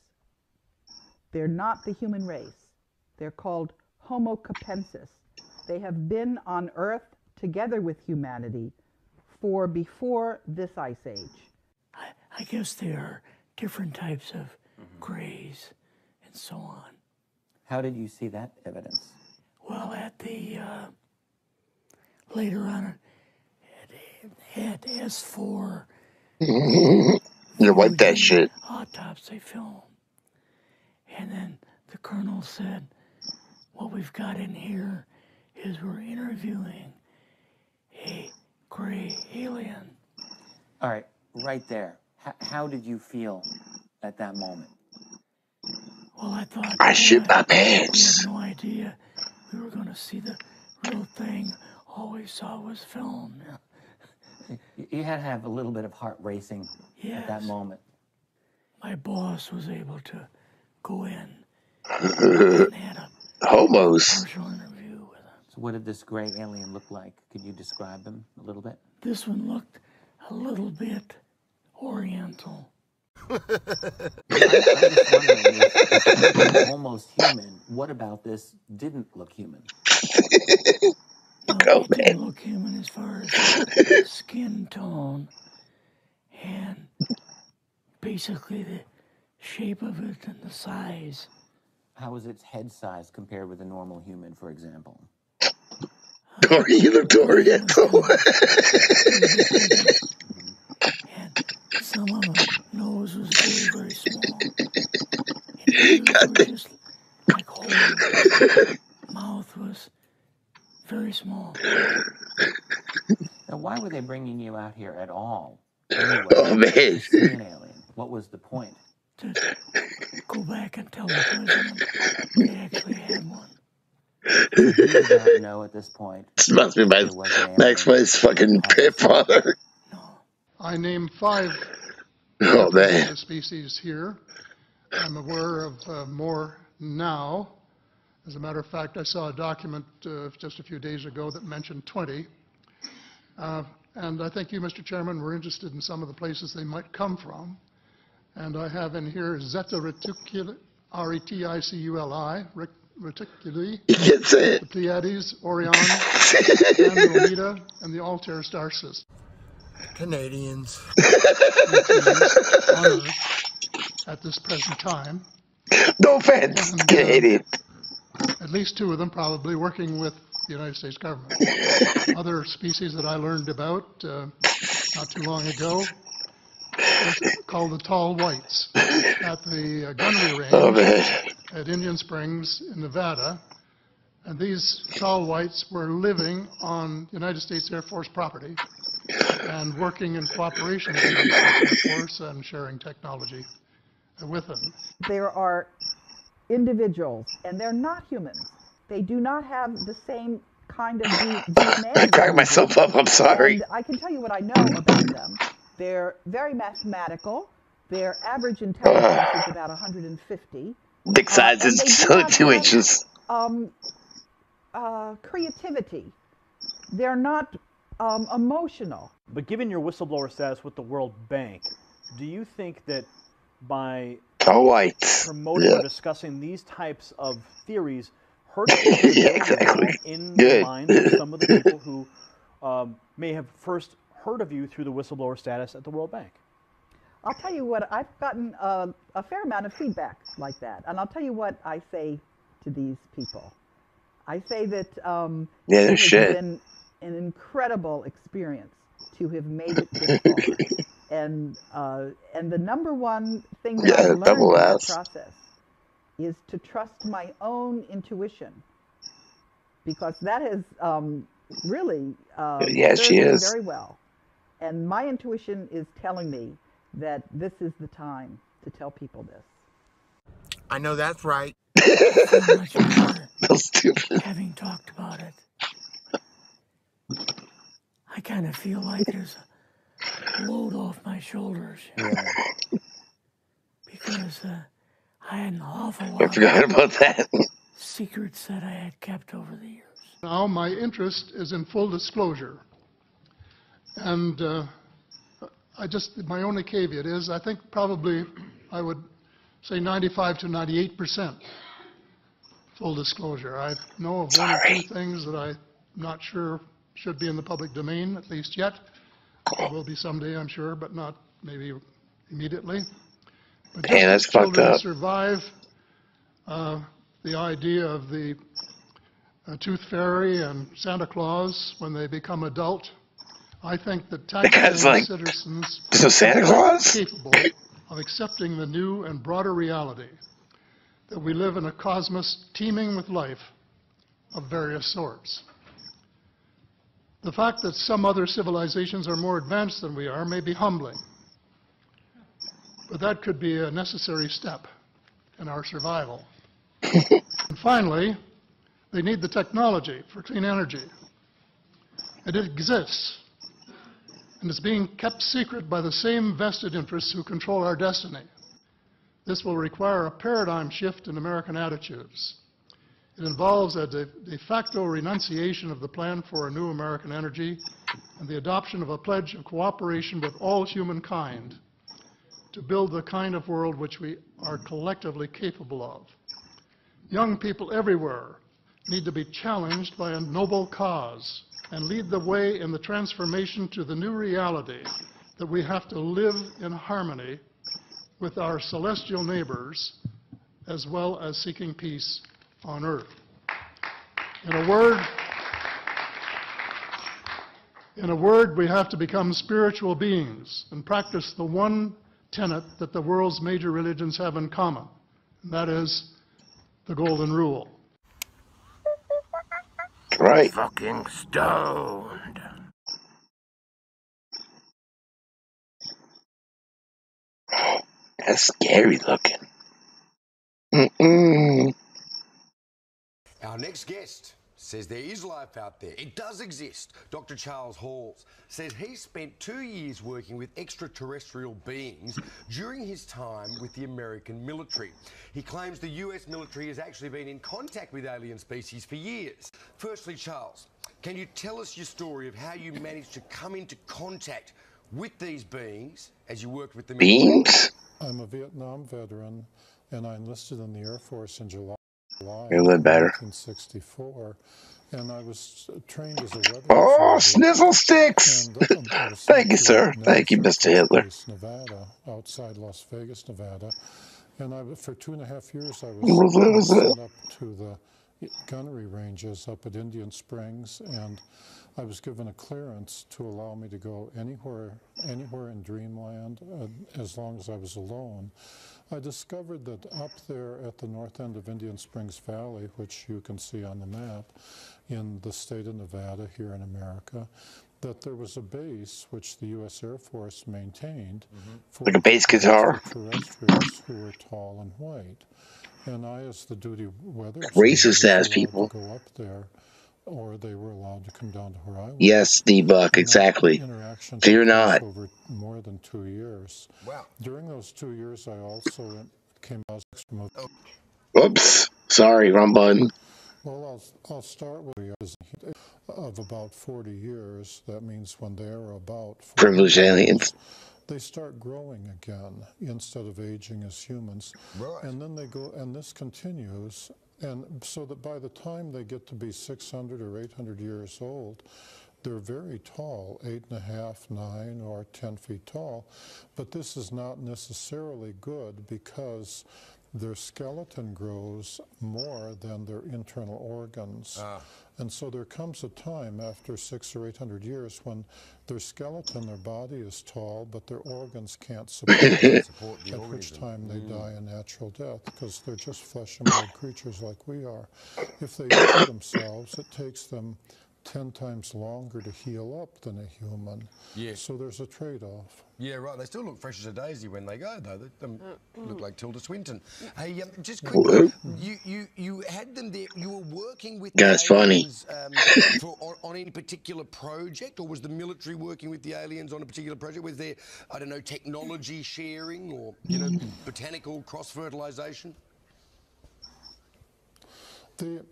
They're not the human race. They're called Homo capensis. They have been on Earth together with humanity for before this ice age. I guess there are different types of grays and so on. How did you see that evidence? Well, at the, later on, at S4, you wipe that shit. Autopsy film. And then the colonel said, what we've got in here is we're interviewing a gray alien. All right, right there. How did you feel at that moment? Well, I thought I shit my pants. We had no idea we were going to see the real thing. All we saw was film. You had to have a little bit of heart racing at that moment. My boss was able to go in and had a homos. partial interview with him. So what did this gray alien look like? Could you describe him a little bit? This one looked a little bit oriental. I'm just wondering if almost human, what about this didn't look human? No, it didn't look human as far as skin tone and basically the shape of it and the size. How was its head size compared with a normal human, for example? You looked oriental. And some of them nose was very, very small. And ears were just like holes. Mouth was very small. Now, why were they bringing you out here at all? Anyway, oh, man. To see an alien. What was the point? To go back and tell the president they actually had one. So you did not know at this point. This must be my next place fucking pit father. I named 5 species here. I'm aware of more now. As a matter of fact, I saw a document just a few days ago that mentioned 20. And I think you, Mr. Chairman, were interested in some of the places they might come from. And I have in here Zeta Reticuli, R-E-T-I-C-U-L-I, Reticuli, the Pleiades, Orion, Andromeda, and the Altair star system. Canadians. On Earth at this present time. No offense, Canadian. At least 2 of them probably working with the United States government. Other species that I learned about not too long ago called the tall whites at the gunnery range at Indian Springs in Nevada. And these tall whites were living on United States Air Force property and working in cooperation with the United States Air Force and sharing technology with them. There are individuals, and they're not humans. They do not have the same kind of DNA. I'm cracking myself up. I'm sorry. And I can tell you what I know about them. They're very mathematical. Their average intelligence is about 150. Dick size is 2 inches. Creativity. They're not emotional. But given your whistleblower status with the World Bank, do you think that by promoting or discussing these types of theories hurts in the minds of some of the people who may have first heard of you through the whistleblower status at the World Bank? I'll tell you what, I've gotten a fair amount of feedback like that. And I'll tell you what I say to these people. I say that it has been an incredible experience to have made it this far. And the number one thing that I've learned in that process is to trust my own intuition, because that has really served me very well. And my intuition is telling me that this is the time to tell people this. I know that's right. So much better That's stupid. having talked about it. I kind of feel like there's a load off my shoulders. Yeah. Because I had an awful lot I forgot about that. secrets that I had kept over the years. Now my interest is in full disclosure. And my only caveat is I think probably I would say 95 to 98% full disclosure. I know of one or two things that I'm not sure should be in the public domain, at least yet. There will be someday, I'm sure, but not maybe immediately. But just as children survive the idea of the Tooth Fairy and Santa Claus when they become adult, I think that taxpaying citizens are capable of accepting the new and broader reality that we live in a cosmos teeming with life of various sorts. The fact that some other civilizations are more advanced than we are may be humbling, but that could be a necessary step in our survival. And finally, they need the technology for clean energy. And it exists, and it's being kept secret by the same vested interests who control our destiny. This will require a paradigm shift in American attitudes. It involves a de facto renunciation of the plan for a new American energy and the adoption of a pledge of cooperation with all humankind to build the kind of world which we are collectively capable of. Young people everywhere need to be challenged by a noble cause and lead the way in the transformation to the new reality that we have to live in harmony with our celestial neighbors, as well as seeking peace on earth. In a word, we have to become spiritual beings and practice the one tenet that the world's major religions have in common, and that is the Golden Rule. Right. Fucking stoned. That's scary looking. Mm-mm. Our next guest says there is life out there. It does exist. Dr. Charles Halls says he spent 2 years working with extraterrestrial beings during his time with the American military. He claims the US military has actually been in contact with alien species for years. Firstly, Charles, can you tell us your story of how you managed to come into contact with these beings as you worked with the military? Beings? I'm a Vietnam veteran, and I enlisted in the Air Force in July You're a little better. 1964, and I was trained as a weather Oh, observer. snizzle sticks! Thank you, sir. Thank you, Mr. Hitler. Nevada, outside Las Vegas, Nevada, and for 2.5 years I was sent up to the gunnery ranges up at Indian Springs, and I was given a clearance to allow me to go anywhere in Dreamland as long as I was alone. I discovered that up there at the north end of Indian Springs Valley, which you can see on the map in the state of Nevada here in America, that there was a base which the U.S. Air Force maintained for like a bass guitar. extraterrestrials who were tall and white. And I, as the duty weather racist ass people, to go up there or they were allowed to come down to where I was. Yes, Dlux, exactly. Fear not. Over more than 2 years. Wow. During those 2 years, I also came out from. Oops, sorry, wrong button. Well, I'll start with of about 40 years. That means when they're about 40 privileged aliens, they start growing again instead of aging as humans. Right. And then they go, and this continues, and so that by the time they get to be 600 or 800 years old, they're very tall, 8.5, 9, or 10 feet tall. But this is not necessarily good because their skeleton grows more than their internal organs. And so there comes a time after 600 or 800 years when their skeleton, their body is tall, but their organs can't support it, at which time they die a natural death, because they're just flesh and blood creatures like we are. If they injure themselves, it takes them 10 times longer to heal up than a human. Yeah. So there's a trade-off. Yeah, right. They still look fresh as a daisy when they go, though. They look like Tilda Swinton. Hey, just quickly, you had them there. You were working with the aliens on any particular project, or was the military working with the aliens on a particular project? Was there, I don't know, technology sharing or, you know, botanical cross-fertilization? The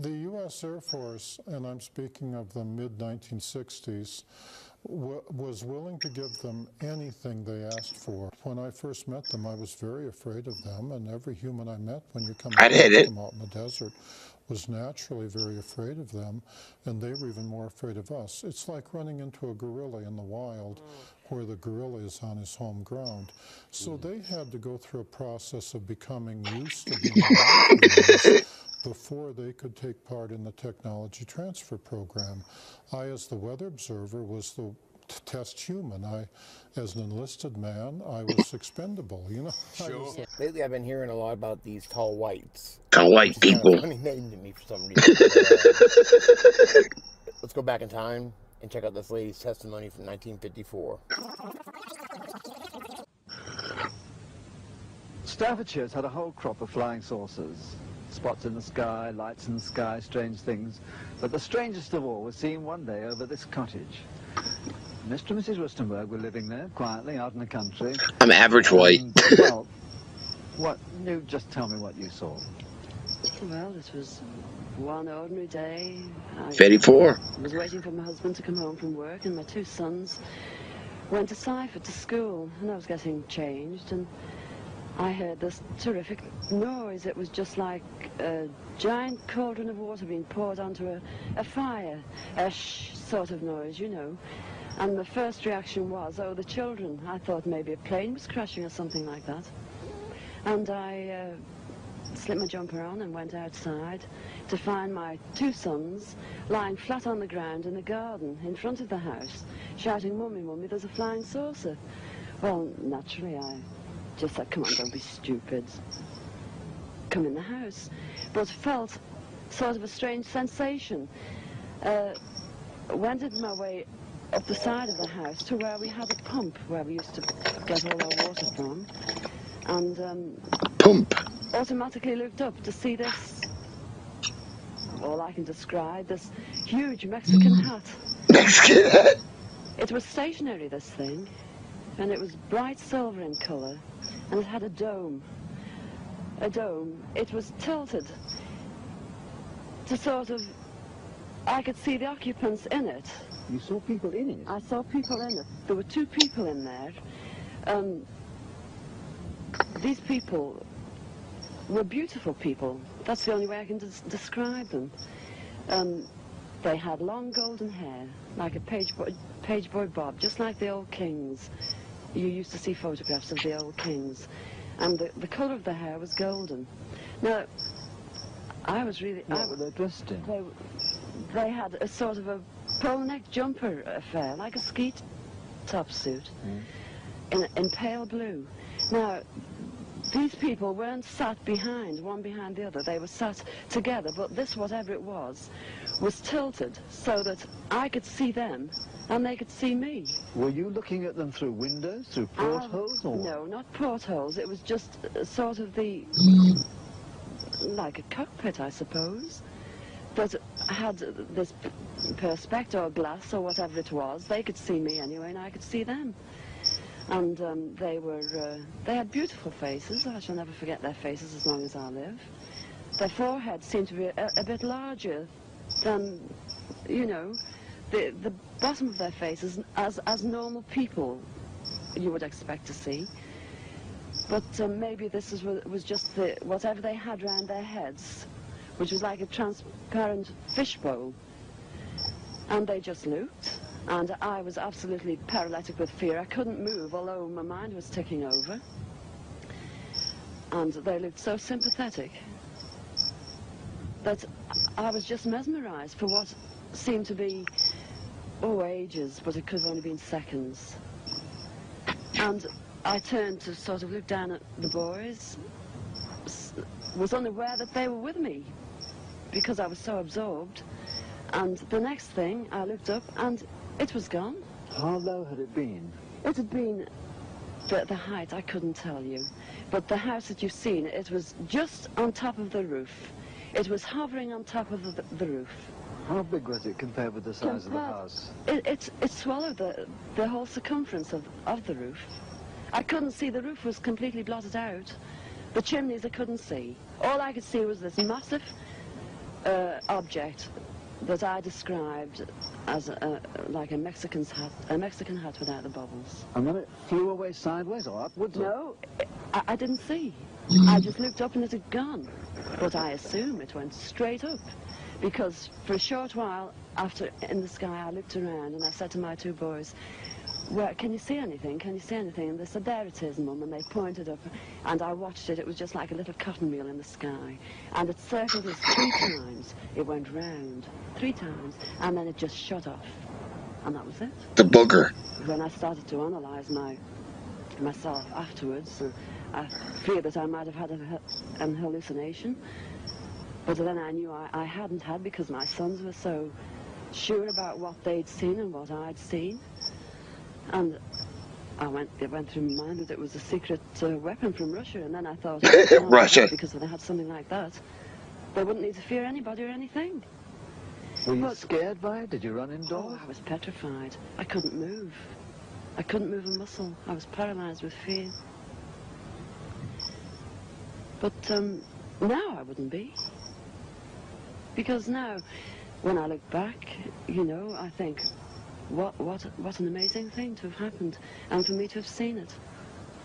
U.S. Air Force, and I'm speaking of the mid-1960s, was willing to give them anything they asked for. When I first met them, I was very afraid of them, and every human I met when you come across them out in the desert was naturally very afraid of them, and they were even more afraid of us. It's like running into a gorilla in the wild where the gorilla is on his home ground. So they had to go through a process of becoming used to being around humans before they could take part in the technology transfer program. I, as the weather observer, was the test human. As an enlisted man, I was expendable, you know. Sure. Lately I've been hearing a lot about these tall whites. Tall white people. Kind of a funny name to me for some reason. Let's go back in time and check out this lady's testimony from 1954. Staffordshire's had a whole crop of flying saucers. Spots in the sky, lights in the sky, strange things. But the strangest of all was seen one day over this cottage. Mr. and Mrs. Whistleblower were living there, quietly, out in the country. I'm average white. Well, you just tell me what you saw. Well, it was one ordinary day. 34. I was waiting for my husband to come home from work, and my two sons went to Cypher to school, and I was getting changed, and I heard this terrific noise. It was just like a giant cauldron of water being poured onto a fire, a shh sort of noise, you know. And the first reaction was, oh, the children. I thought maybe a plane was crashing or something like that. And I slipped my jumper on and went outside to find my two sons lying flat on the ground in the garden in front of the house, shouting, "Mummy, Mummy, there's a flying saucer." Well, naturally, I just said, "Come on, don't be stupid. Come in the house." But felt sort of a strange sensation. Wended my way up the side of the house to where we had a pump where we used to get all our water from, and pump automatically looked up to see this, all I can describe, this huge Mexican hat. Mexican hat? It was stationary, this thing, and it was bright silver in colour, and it had a dome. A dome. It was tilted to sort of, I could see the occupants in it. You saw people in it? I saw people in it. There were two people in there. These people were beautiful people. That's the only way I can describe them. They had long golden hair, like a page boy bob, just like the old kings. You used to see photographs of the old kings. And the colour of the hair was golden. Now, I was really... What were they dressed in? They had a sort of a polo-neck jumper affair, like a ski top suit, in pale blue. Now, these people weren't sat behind, one behind the other. They were sat together, but this, whatever it was tilted so that I could see them and they could see me. Were you looking at them through windows, through portholes? Or no, not portholes. It was just sort of like a cockpit, I suppose. that had this perspex or glass or whatever it was. They could see me anyway, and I could see them. And they had beautiful faces. I shall never forget their faces as long as I live. Their foreheads seemed to be a bit larger than, you know, the bottom of their faces as normal people you would expect to see. But maybe this was just whatever they had round their heads, which was like a transparent fishbowl. And they just looked. And I was absolutely paralytic with fear. I couldn't move, although my mind was ticking over. And they looked so sympathetic that I was just mesmerized for what seemed to be, ages, but it could have only been seconds. And I turned to sort of look down at the boys, was unaware that they were with me because I was so absorbed. And the next thing, I looked up and it was gone. How low had it been? It had been, the height, I couldn't tell you. But the house that you've seen, it was just on top of the roof. It was hovering on top of the roof. How big was it compared with the size of the house? It swallowed the whole circumference of the roof. I couldn't see, the roof was completely blotted out. The chimneys I couldn't see. All I could see was this massive object that I described as like a Mexican hat without the bubbles. And then it flew away sideways or upwards? No, I didn't see. I just looked up and it had gone. But I assume it went straight up, because for a short while after in the sky I looked around and I said to my two boys, "Where, can you see anything? Can you see anything?" And they said, "There it is, Mum," and they pointed up, and I watched it. It was just like a little cotton reel in the sky, and it circled us 3 times. It went round 3 times, and then it just shut off, and that was it. The booger. When I started to analyze myself afterwards, I feared that I might have had an hallucination, but then I knew I hadn't had, because my sons were so sure about what they'd seen and what I'd seen. And it went through my mind that it was a secret weapon from Russia, and then I thought, Russia, because if they had something like that, they wouldn't need to fear anybody or anything. Were you scared by it? Did you run indoors? Oh, I was petrified. I couldn't move. I couldn't move a muscle. I was paralyzed with fear. But now I wouldn't be. Because now, when I look back, you know, I think, what an amazing thing to have happened, and for me to have seen it.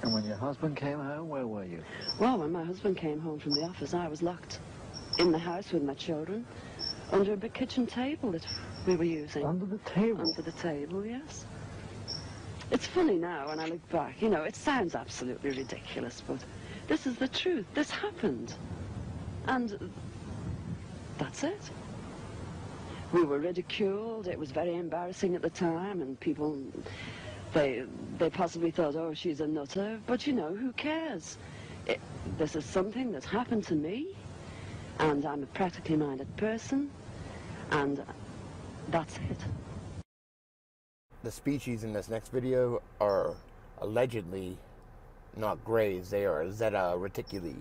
And when your husband came home, where were you? Well, when my husband came home from the office, I was locked in the house with my children, under a big kitchen table that we were using. Under the table? Under the table, yes. It's funny now when I look back, you know, it sounds absolutely ridiculous, but this is the truth. This happened. And that's it. We were ridiculed. It was very embarrassing at the time, and people, they possibly thought, oh, she's a nutter. But, you know, who cares? This is something that happened to me, and I'm a practically minded person, and that's it. The species in this next video are allegedly not greys. They are Zeta reticuli,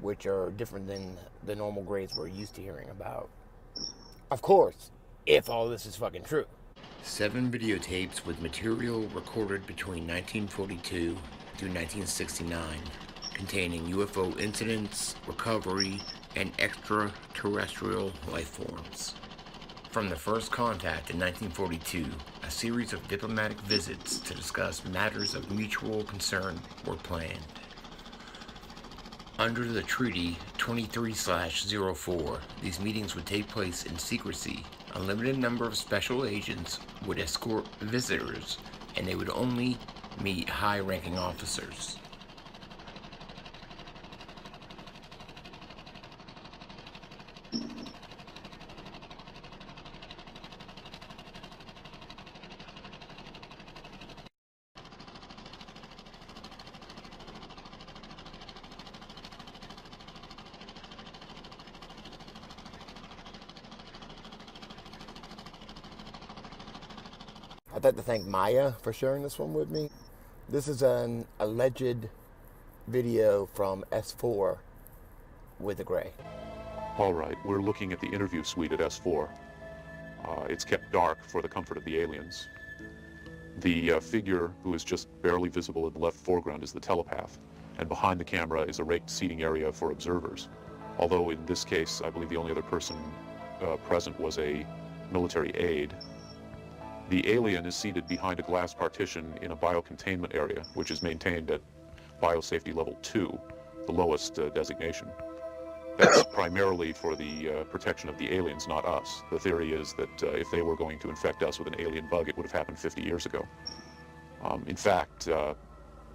which are different than the normal greys we're used to hearing about. Of course, if all this is fucking true. 7 videotapes with material recorded between 1942 through 1969, containing UFO incidents, recovery, and extraterrestrial life forms. From the first contact in 1942, a series of diplomatic visits to discuss matters of mutual concern were planned. Under the Treaty 23/04, these meetings would take place in secrecy. A limited number of special agents would escort visitors, and they would only meet high-ranking officers. I'd like to thank Maya for sharing this one with me. This is an alleged video from S4 with the Gray. All right, we're looking at the interview suite at S4. It's kept dark for the comfort of the aliens. The figure who is just barely visible in the left foreground is the telepath, and behind the camera is a raked seating area for observers. Although in this case, I believe the only other person present was a military aide. The alien is seated behind a glass partition in a biocontainment area, which is maintained at biosafety level 2, the lowest designation. That's primarily for the protection of the aliens, not us. The theory is that if they were going to infect us with an alien bug, it would have happened 50 years ago. In fact,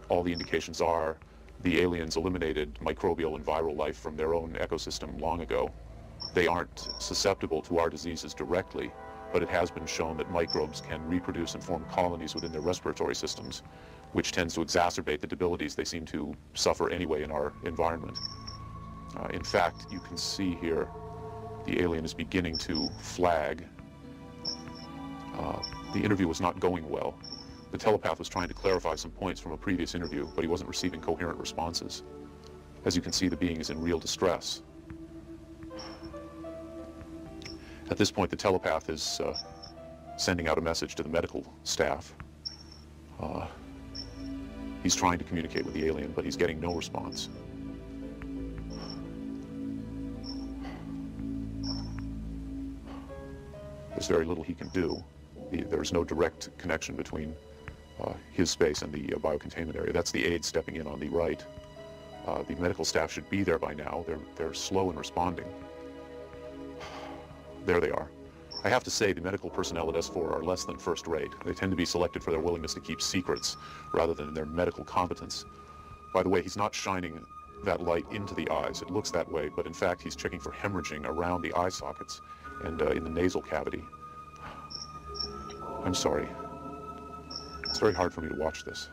all the indications are the aliens eliminated microbial and viral life from their own ecosystem long ago. They aren't susceptible to our diseases directly, but it has been shown that microbes can reproduce and form colonies within their respiratory systems, which tends to exacerbate the debilities they seem to suffer anyway in our environment. In fact, you can see here the alien is beginning to flag. The interview was not going well. The telepath was trying to clarify some points from a previous interview, but he wasn't receiving coherent responses. As you can see, the being is in real distress. At this point, the telepath is sending out a message to the medical staff. He's trying to communicate with the alien, but he's getting no response. There's very little he can do. There's no direct connection between his space and the biocontainment area. That's the aide stepping in on the right. The medical staff should be there by now. They're slow in responding. There they are. I have to say the medical personnel at S4 are less than first rate. They tend to be selected for their willingness to keep secrets rather than their medical competence. By the way, he's not shining that light into the eyes. It looks that way, but in fact he's checking for hemorrhaging around the eye sockets and in the nasal cavity. I'm sorry. It's very hard for me to watch this.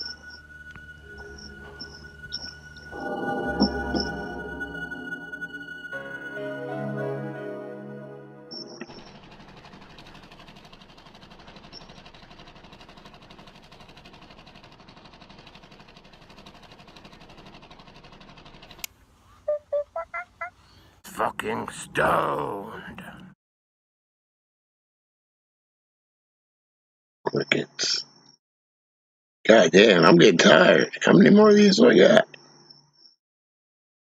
Fucking stoned. Crickets. God damn, I'm getting tired. How many more of these do I got?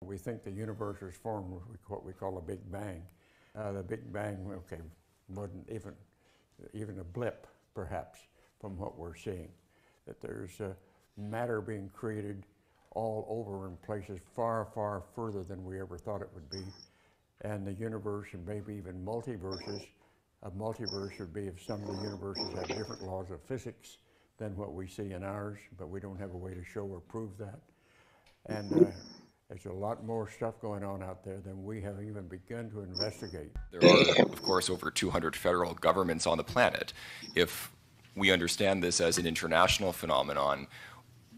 We think the universe was formed with what we call a Big Bang. The Big Bang, okay, wasn't even a blip, perhaps, from what we're seeing. That there's matter being created all over in places far, far further than we ever thought it would be. And the universe, and maybe even multiverses. A multiverse would be if some of the universes have different laws of physics than what we see in ours, but we don't have a way to show or prove that. And there's a lot more stuff going on out there than we have even begun to investigate. There are, of course, over 200 federal governments on the planet. If we understand this as an international phenomenon,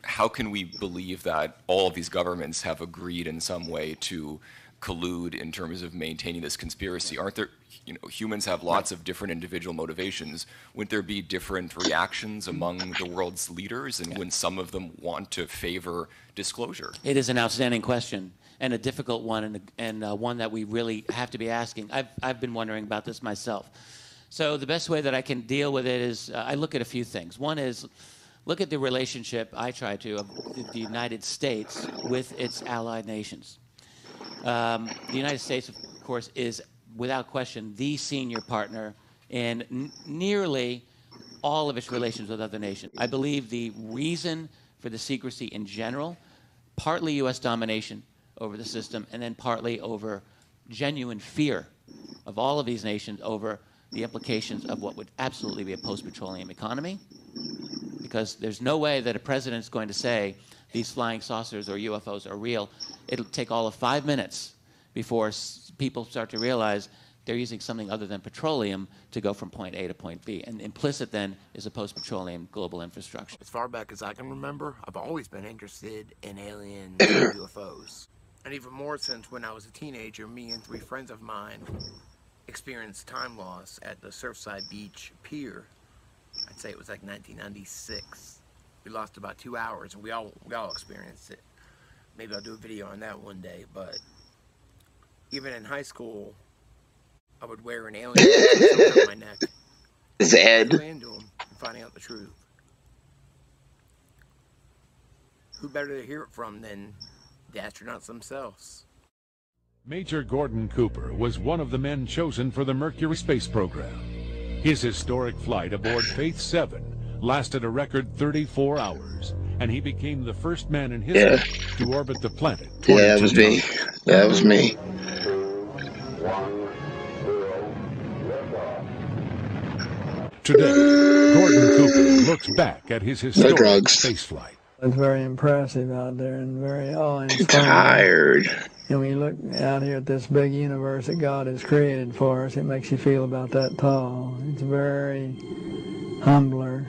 how can we believe that all of these governments have agreed in some way to collude in terms of maintaining this conspiracy? Aren't there, humans have lots of different individual motivations. Wouldn't there be different reactions among the world's leaders, and wouldn't some of them want to favor disclosure? It is an outstanding question and a difficult one, and one that we really have to be asking. I've been wondering about this myself. So the best way that I can deal with it is I look at a few things. One is look at the relationship I try to of the United States with its allied nations. The United States, of course, is without question the senior partner in nearly all of its relations with other nations. I believe the reason for the secrecy in general, partly U.S. domination over the system, and then partly over genuine fear of all of these nations over the implications of what would absolutely be a post-petroleum economy, because there's no way that a president is going to say these flying saucers or UFOs are real. It'll take all of 5 minutes before people start to realize they're using something other than petroleum to go from point A to point B. And implicit then is a post-petroleum global infrastructure. As far back as I can remember, I've always been interested in aliens and UFOs. And even more since when I was a teenager, me and 3 friends of mine experienced time loss at the Surfside Beach Pier. I'd say it was like 1996. We lost about 2 hours, and we all experienced it. Maybe I'll do a video on that one day, but Even in high school, I would wear an alien around my neck. His head. Into him and finding out the truth. Who better to hear it from than the astronauts themselves? Major Gordon Cooper was one of the men chosen for the Mercury space program. His historic flight aboard Faith 7 lasted a record 34 hours, and he became the first man in history to orbit the planet. Yeah, that was me. That was me. Today, Gordon Cooper looks back at his historic spaceflight. It's very impressive out there and very awe-inspiring. Tired. And when you look out here at this big universe that God has created for us, it makes you feel about that tall. It's very humbler,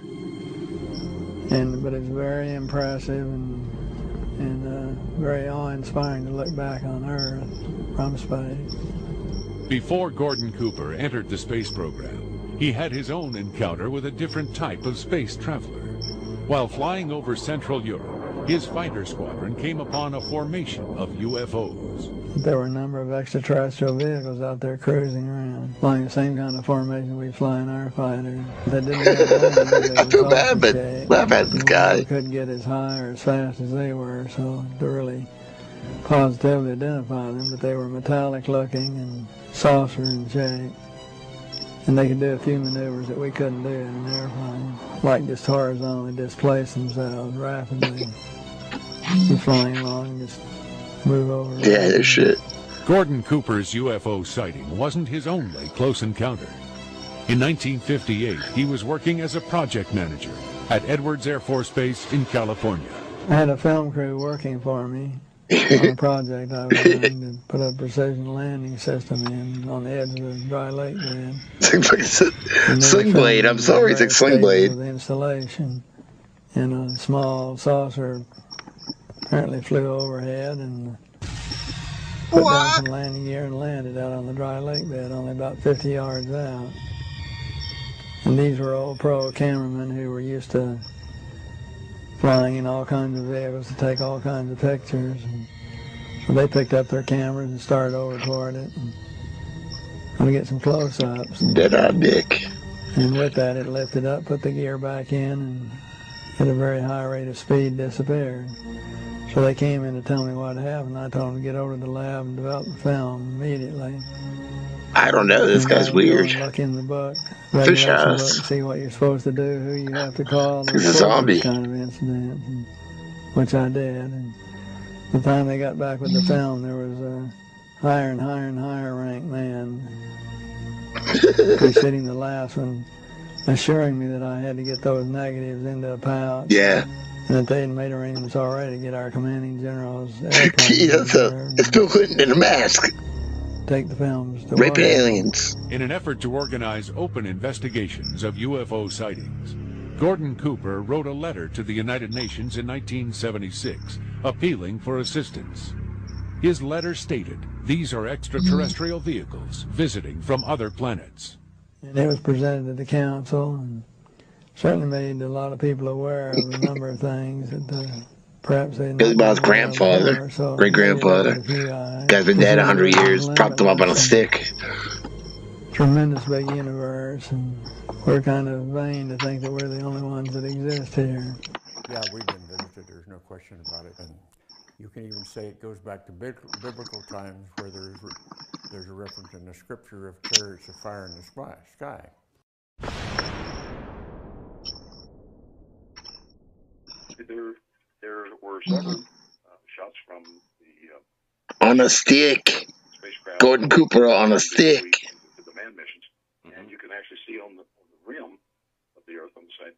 but it's very impressive and very awe-inspiring to look back on Earth from space. Before Gordon Cooper entered the space program, he had his own encounter with a different type of space traveler. While flying over Central Europe, his fighter squadron came upon a formation of UFOs. There were a number of extraterrestrial vehicles out there cruising around, flying the same kind of formation we fly in our fighters. They didn't have I feel bad, but laugh at this guy. We couldn't get as high or as fast as they were, so to really positively identify them, but they were metallic looking and saucer in shape. And they could do a few maneuvers that we couldn't do in an airplane, like just horizontally displace themselves rapidly. You're flying along and just move over. Yeah, there's shit. Gordon Cooper's UFO sighting wasn't his only close encounter. In 1958, he was working as a project manager at Edwards Air Force Base in California. I had a film crew working for me on a project I was doing to put a precision landing system in on the edge of the dry lake bed. Sling blade. I'm sorry, it's a sling blade. The installation, and a small saucer apparently flew overhead and put down some landing gear and landed out on the dry lake bed, only about 50 yards out. And these were old pro cameramen who were used to flying in all kinds of vehicles to take all kinds of pictures. And so they picked up their cameras and started over toward it and going to get some close-ups. Dead-eye Dick. And with that, it lifted up, put the gear back in, and at a very high rate of speed disappeared. So they came in to tell me what happened. I told them to get over to the lab and develop the film immediately. I don't know. This guy's weird. Look in the book. Fish house. Book, see what you're supposed to do, who you have to call. He's a zombie. Kind of incident, which I did. And the time they got back with the film, there was a higher and higher and higher ranked man preceding the last one, assuring me that I had to get those negatives into a pouch. Yeah. And that they had made arrangements already to get our commanding general's airplane. It's Bill Clinton in a mask. Take the films to raping aliens. In an effort to organize open investigations of UFO sightings, Gordon Cooper wrote a letter to the United Nations in 1976, appealing for assistance. His letter stated, these are extraterrestrial vehicles visiting from other planets. And it was presented to the council and certainly made a lot of people aware of a number of things that perhaps they Billy Bob's grandfather, great-grandfather. Guy's been dead 100 years, propped him up on a stick. Tremendous big universe, and we're kind of vain to think that we're the only ones that exist here. Yeah, we've been visited, there's no question about it. And you can even say it goes back to biblical times where there's a reference in the scripture of chariots of fire in the sky. There were several shots from the on a stick. Gordon Cooper on a stick. The man missions, and you can actually see on the rim of the Earth on the side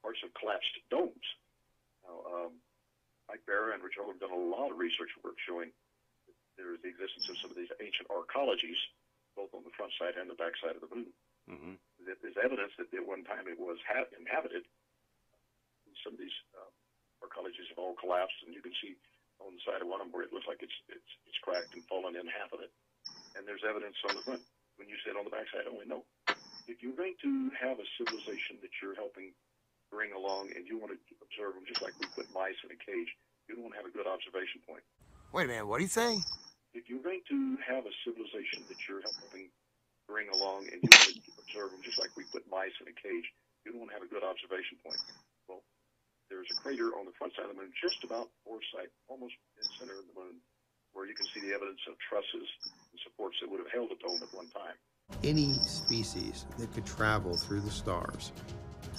parts of collapsed domes. Now, Mike Barra and Rich Ogle have done a lot of research work showing that there is the existence of some of these ancient arcologies, both on the front side and the back side of the moon. There's evidence that at one time it was inhabited. Some of these arcologies have all collapsed, and you can see on the side of one of them where it looks like it's cracked and fallen in half of it. And there's evidence on the front. When you sit on the back side, only no. If you're going to have a civilization that you're helping bring along, and you want to observe them just like we put mice in a cage, you don't want to have a good observation point. Wait a minute, what do you say? if you're going to have a civilization that you're helping bring along and you want to observe them just like we put mice in a cage, you don't want to have a good observation point. Well, there's a crater on the front side of the moon, just about foresight, almost in the center of the moon, where you can see the evidence of trusses and supports that would have held the dome at one time. Any species that could travel through the stars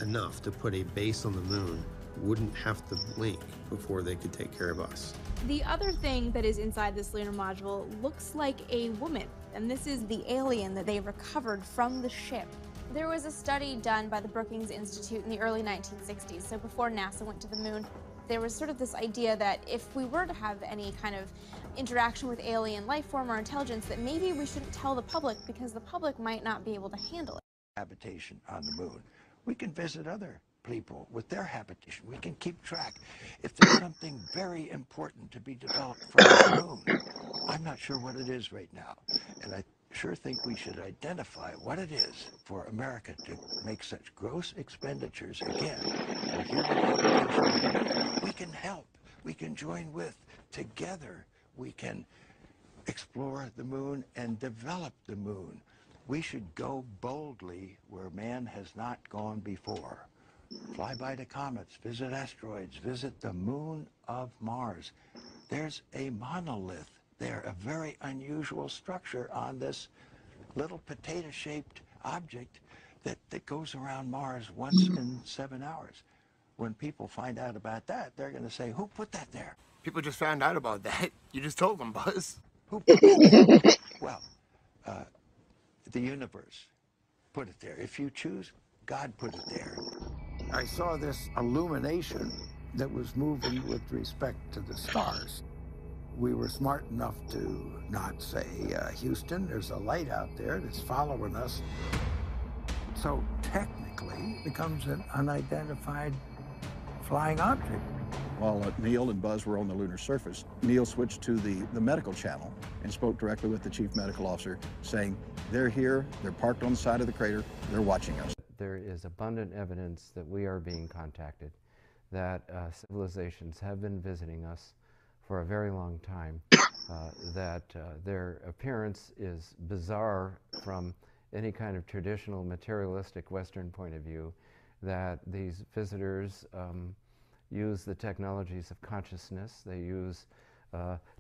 enough to put a base on the moon wouldn't have to blink before they could take care of us. The other thing that is inside this lunar module looks like a woman, and this is the alien that they recovered from the ship. There was a study done by the Brookings Institute in the early 1960s, so before NASA went to the moon. There was sort of this idea that if we were to have any kind of interaction with alien life form or intelligence, that maybe we shouldn't tell the public because the public might not be able to handle it. Habitation on the moon. We can visit other people with their habitation. We can keep track. If there's something very important to be developed from the moon, I'm not sure what it is right now. And I sure think we should identify what it is for America to make such gross expenditures again for human habitation. We can help. We can join with. Together, we can explore the moon and develop the moon. We should go boldly where man has not gone before. Fly by the comets, visit asteroids, visit the moon of Mars. There's a monolith there, a very unusual structure on this little potato-shaped object that goes around Mars once in 7 hours. When people find out about that, they're going to say, who put that there? People just found out about that. You just told them, Buzz. Who put that there? Well, the universe put it there. If you choose, God put it there. I saw this illumination that was moving with respect to the stars. We were smart enough to not say, Houston, there's a light out there that's following us. So technically, it becomes an unidentified flying object. While Neil and Buzz were on the lunar surface, Neil switched to the medical channel and spoke directly with the chief medical officer, saying, they're here, they're parked on the side of the crater, they're watching us. There is abundant evidence that we are being contacted, that civilizations have been visiting us for a very long time, that their appearance is bizarre from any kind of traditional materialistic Western point of view, that these visitors use the technologies of consciousness. They use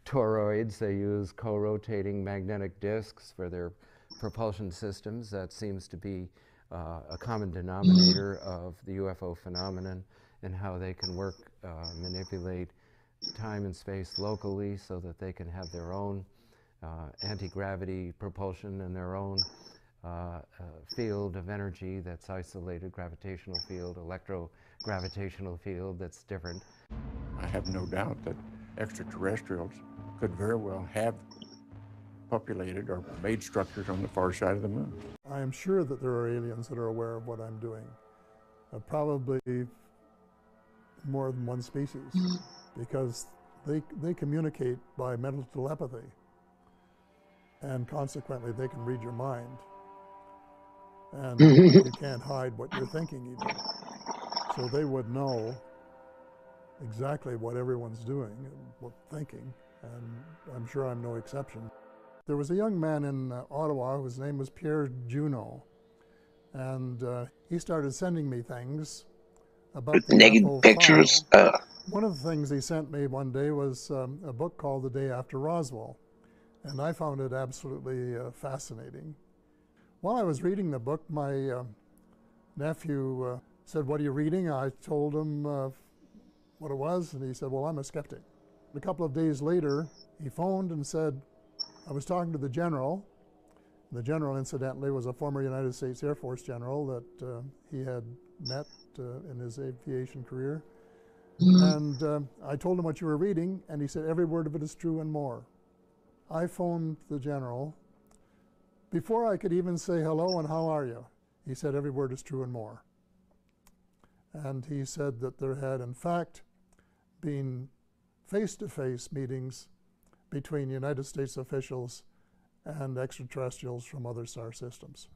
toroids, they use co-rotating magnetic disks for their propulsion systems. That seems to be a common denominator of the UFO phenomenon, and how they can work, manipulate time and space locally so that they can have their own anti-gravity propulsion and their own field of energy that's isolated, gravitational field, electro-gravitational field that's different. I have no doubt that extraterrestrials could very well have populated or made structures on the far side of the moon. I am sure that there are aliens that are aware of what I'm doing. Probably more than one species, because they communicate by mental telepathy, and consequently they can read your mind, and you can't hide what you're thinking even. So they would know exactly what everyone's doing and what thinking, and I'm sure I'm no exception. There was a young man in Ottawa whose name was Pierre Junot, and he started sending me things about the naked pictures. One of the things he sent me one day was a book called The Day After Roswell, and I found it absolutely fascinating. While I was reading the book, my nephew said, "What are you reading?" I told him what it was, and he said, "Well, I'm a skeptic." A couple of days later, he phoned and said, I was talking to the general. The general, incidentally, was a former United States Air Force general that he had met in his aviation career. And I told him what you were reading, and he said, "Every word of it is true and more." I phoned the general. Before I could even say hello and how are you, he said, "Every word is true and more." And he said that there had, in fact, been face-to-face meetings between United States officials and extraterrestrials from other star systems.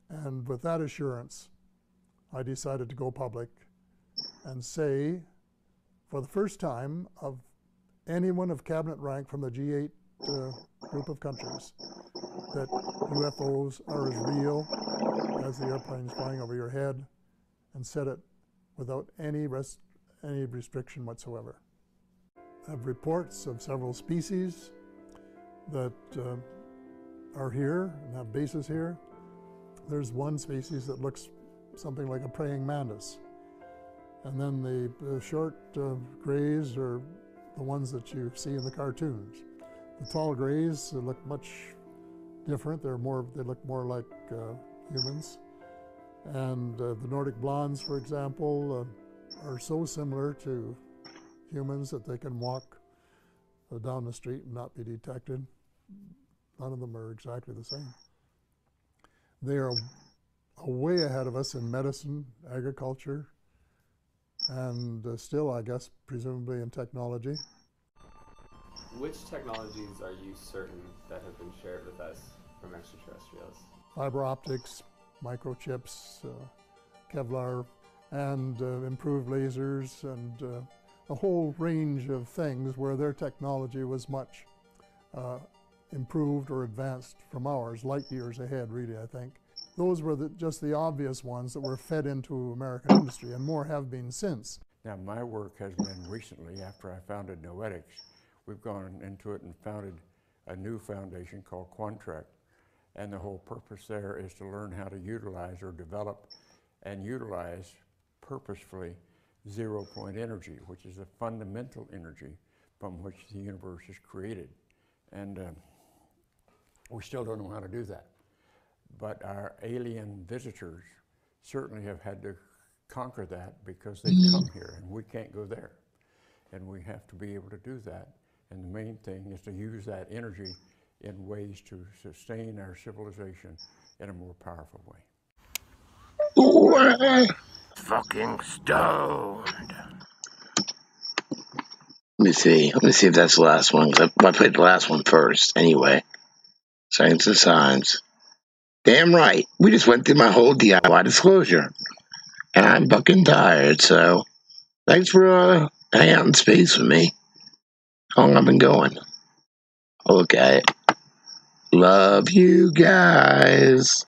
And with that assurance, I decided to go public and say, for the first time, of anyone of cabinet rank from the G8 group of countries that UFOs are as real as the airplanes flying over your head, and said it without any restriction whatsoever. I have reports of several species that are here and have bases here. There's one species that looks something like a praying mantis. And then the short grays are the ones that you see in the cartoons. The tall grays look much different. They look more like humans. And the Nordic blondes, for example, are so similar to humans that they can walk down the street and not be detected. None of them are exactly the same. They are way ahead of us in medicine, agriculture, and still, I guess, presumably in technology. Which technologies are you certain that have been shared with us from extraterrestrials? Fiber optics, microchips, Kevlar, and improved lasers, and a whole range of things where their technology was much improved or advanced from ours, light years ahead, really, I think. Those were just the obvious ones that were fed into American industry, and more have been since. Now, my work has been recently, after I founded Noetics, we've gone into it and founded a new foundation called Quantrek. And the whole purpose there is to learn how to utilize or develop and utilize purposefully zero-point energy, which is a fundamental energy from which the universe is created. And we still don't know how to do that. But our alien visitors certainly have had to conquer that because they've come here and we can't go there. And we have to be able to do that. And the main thing is to use that energy in ways to sustain our civilization in a more powerful way. Fucking stoned. Let me see. Let me see if that's the last one. I played the last one first. Anyway. Science of Signs. Damn right. We just went through my whole DIY disclosure. And I'm fucking tired, so thanks for hanging out in space with me. How long I've been going? I'll look at it. Love you guys.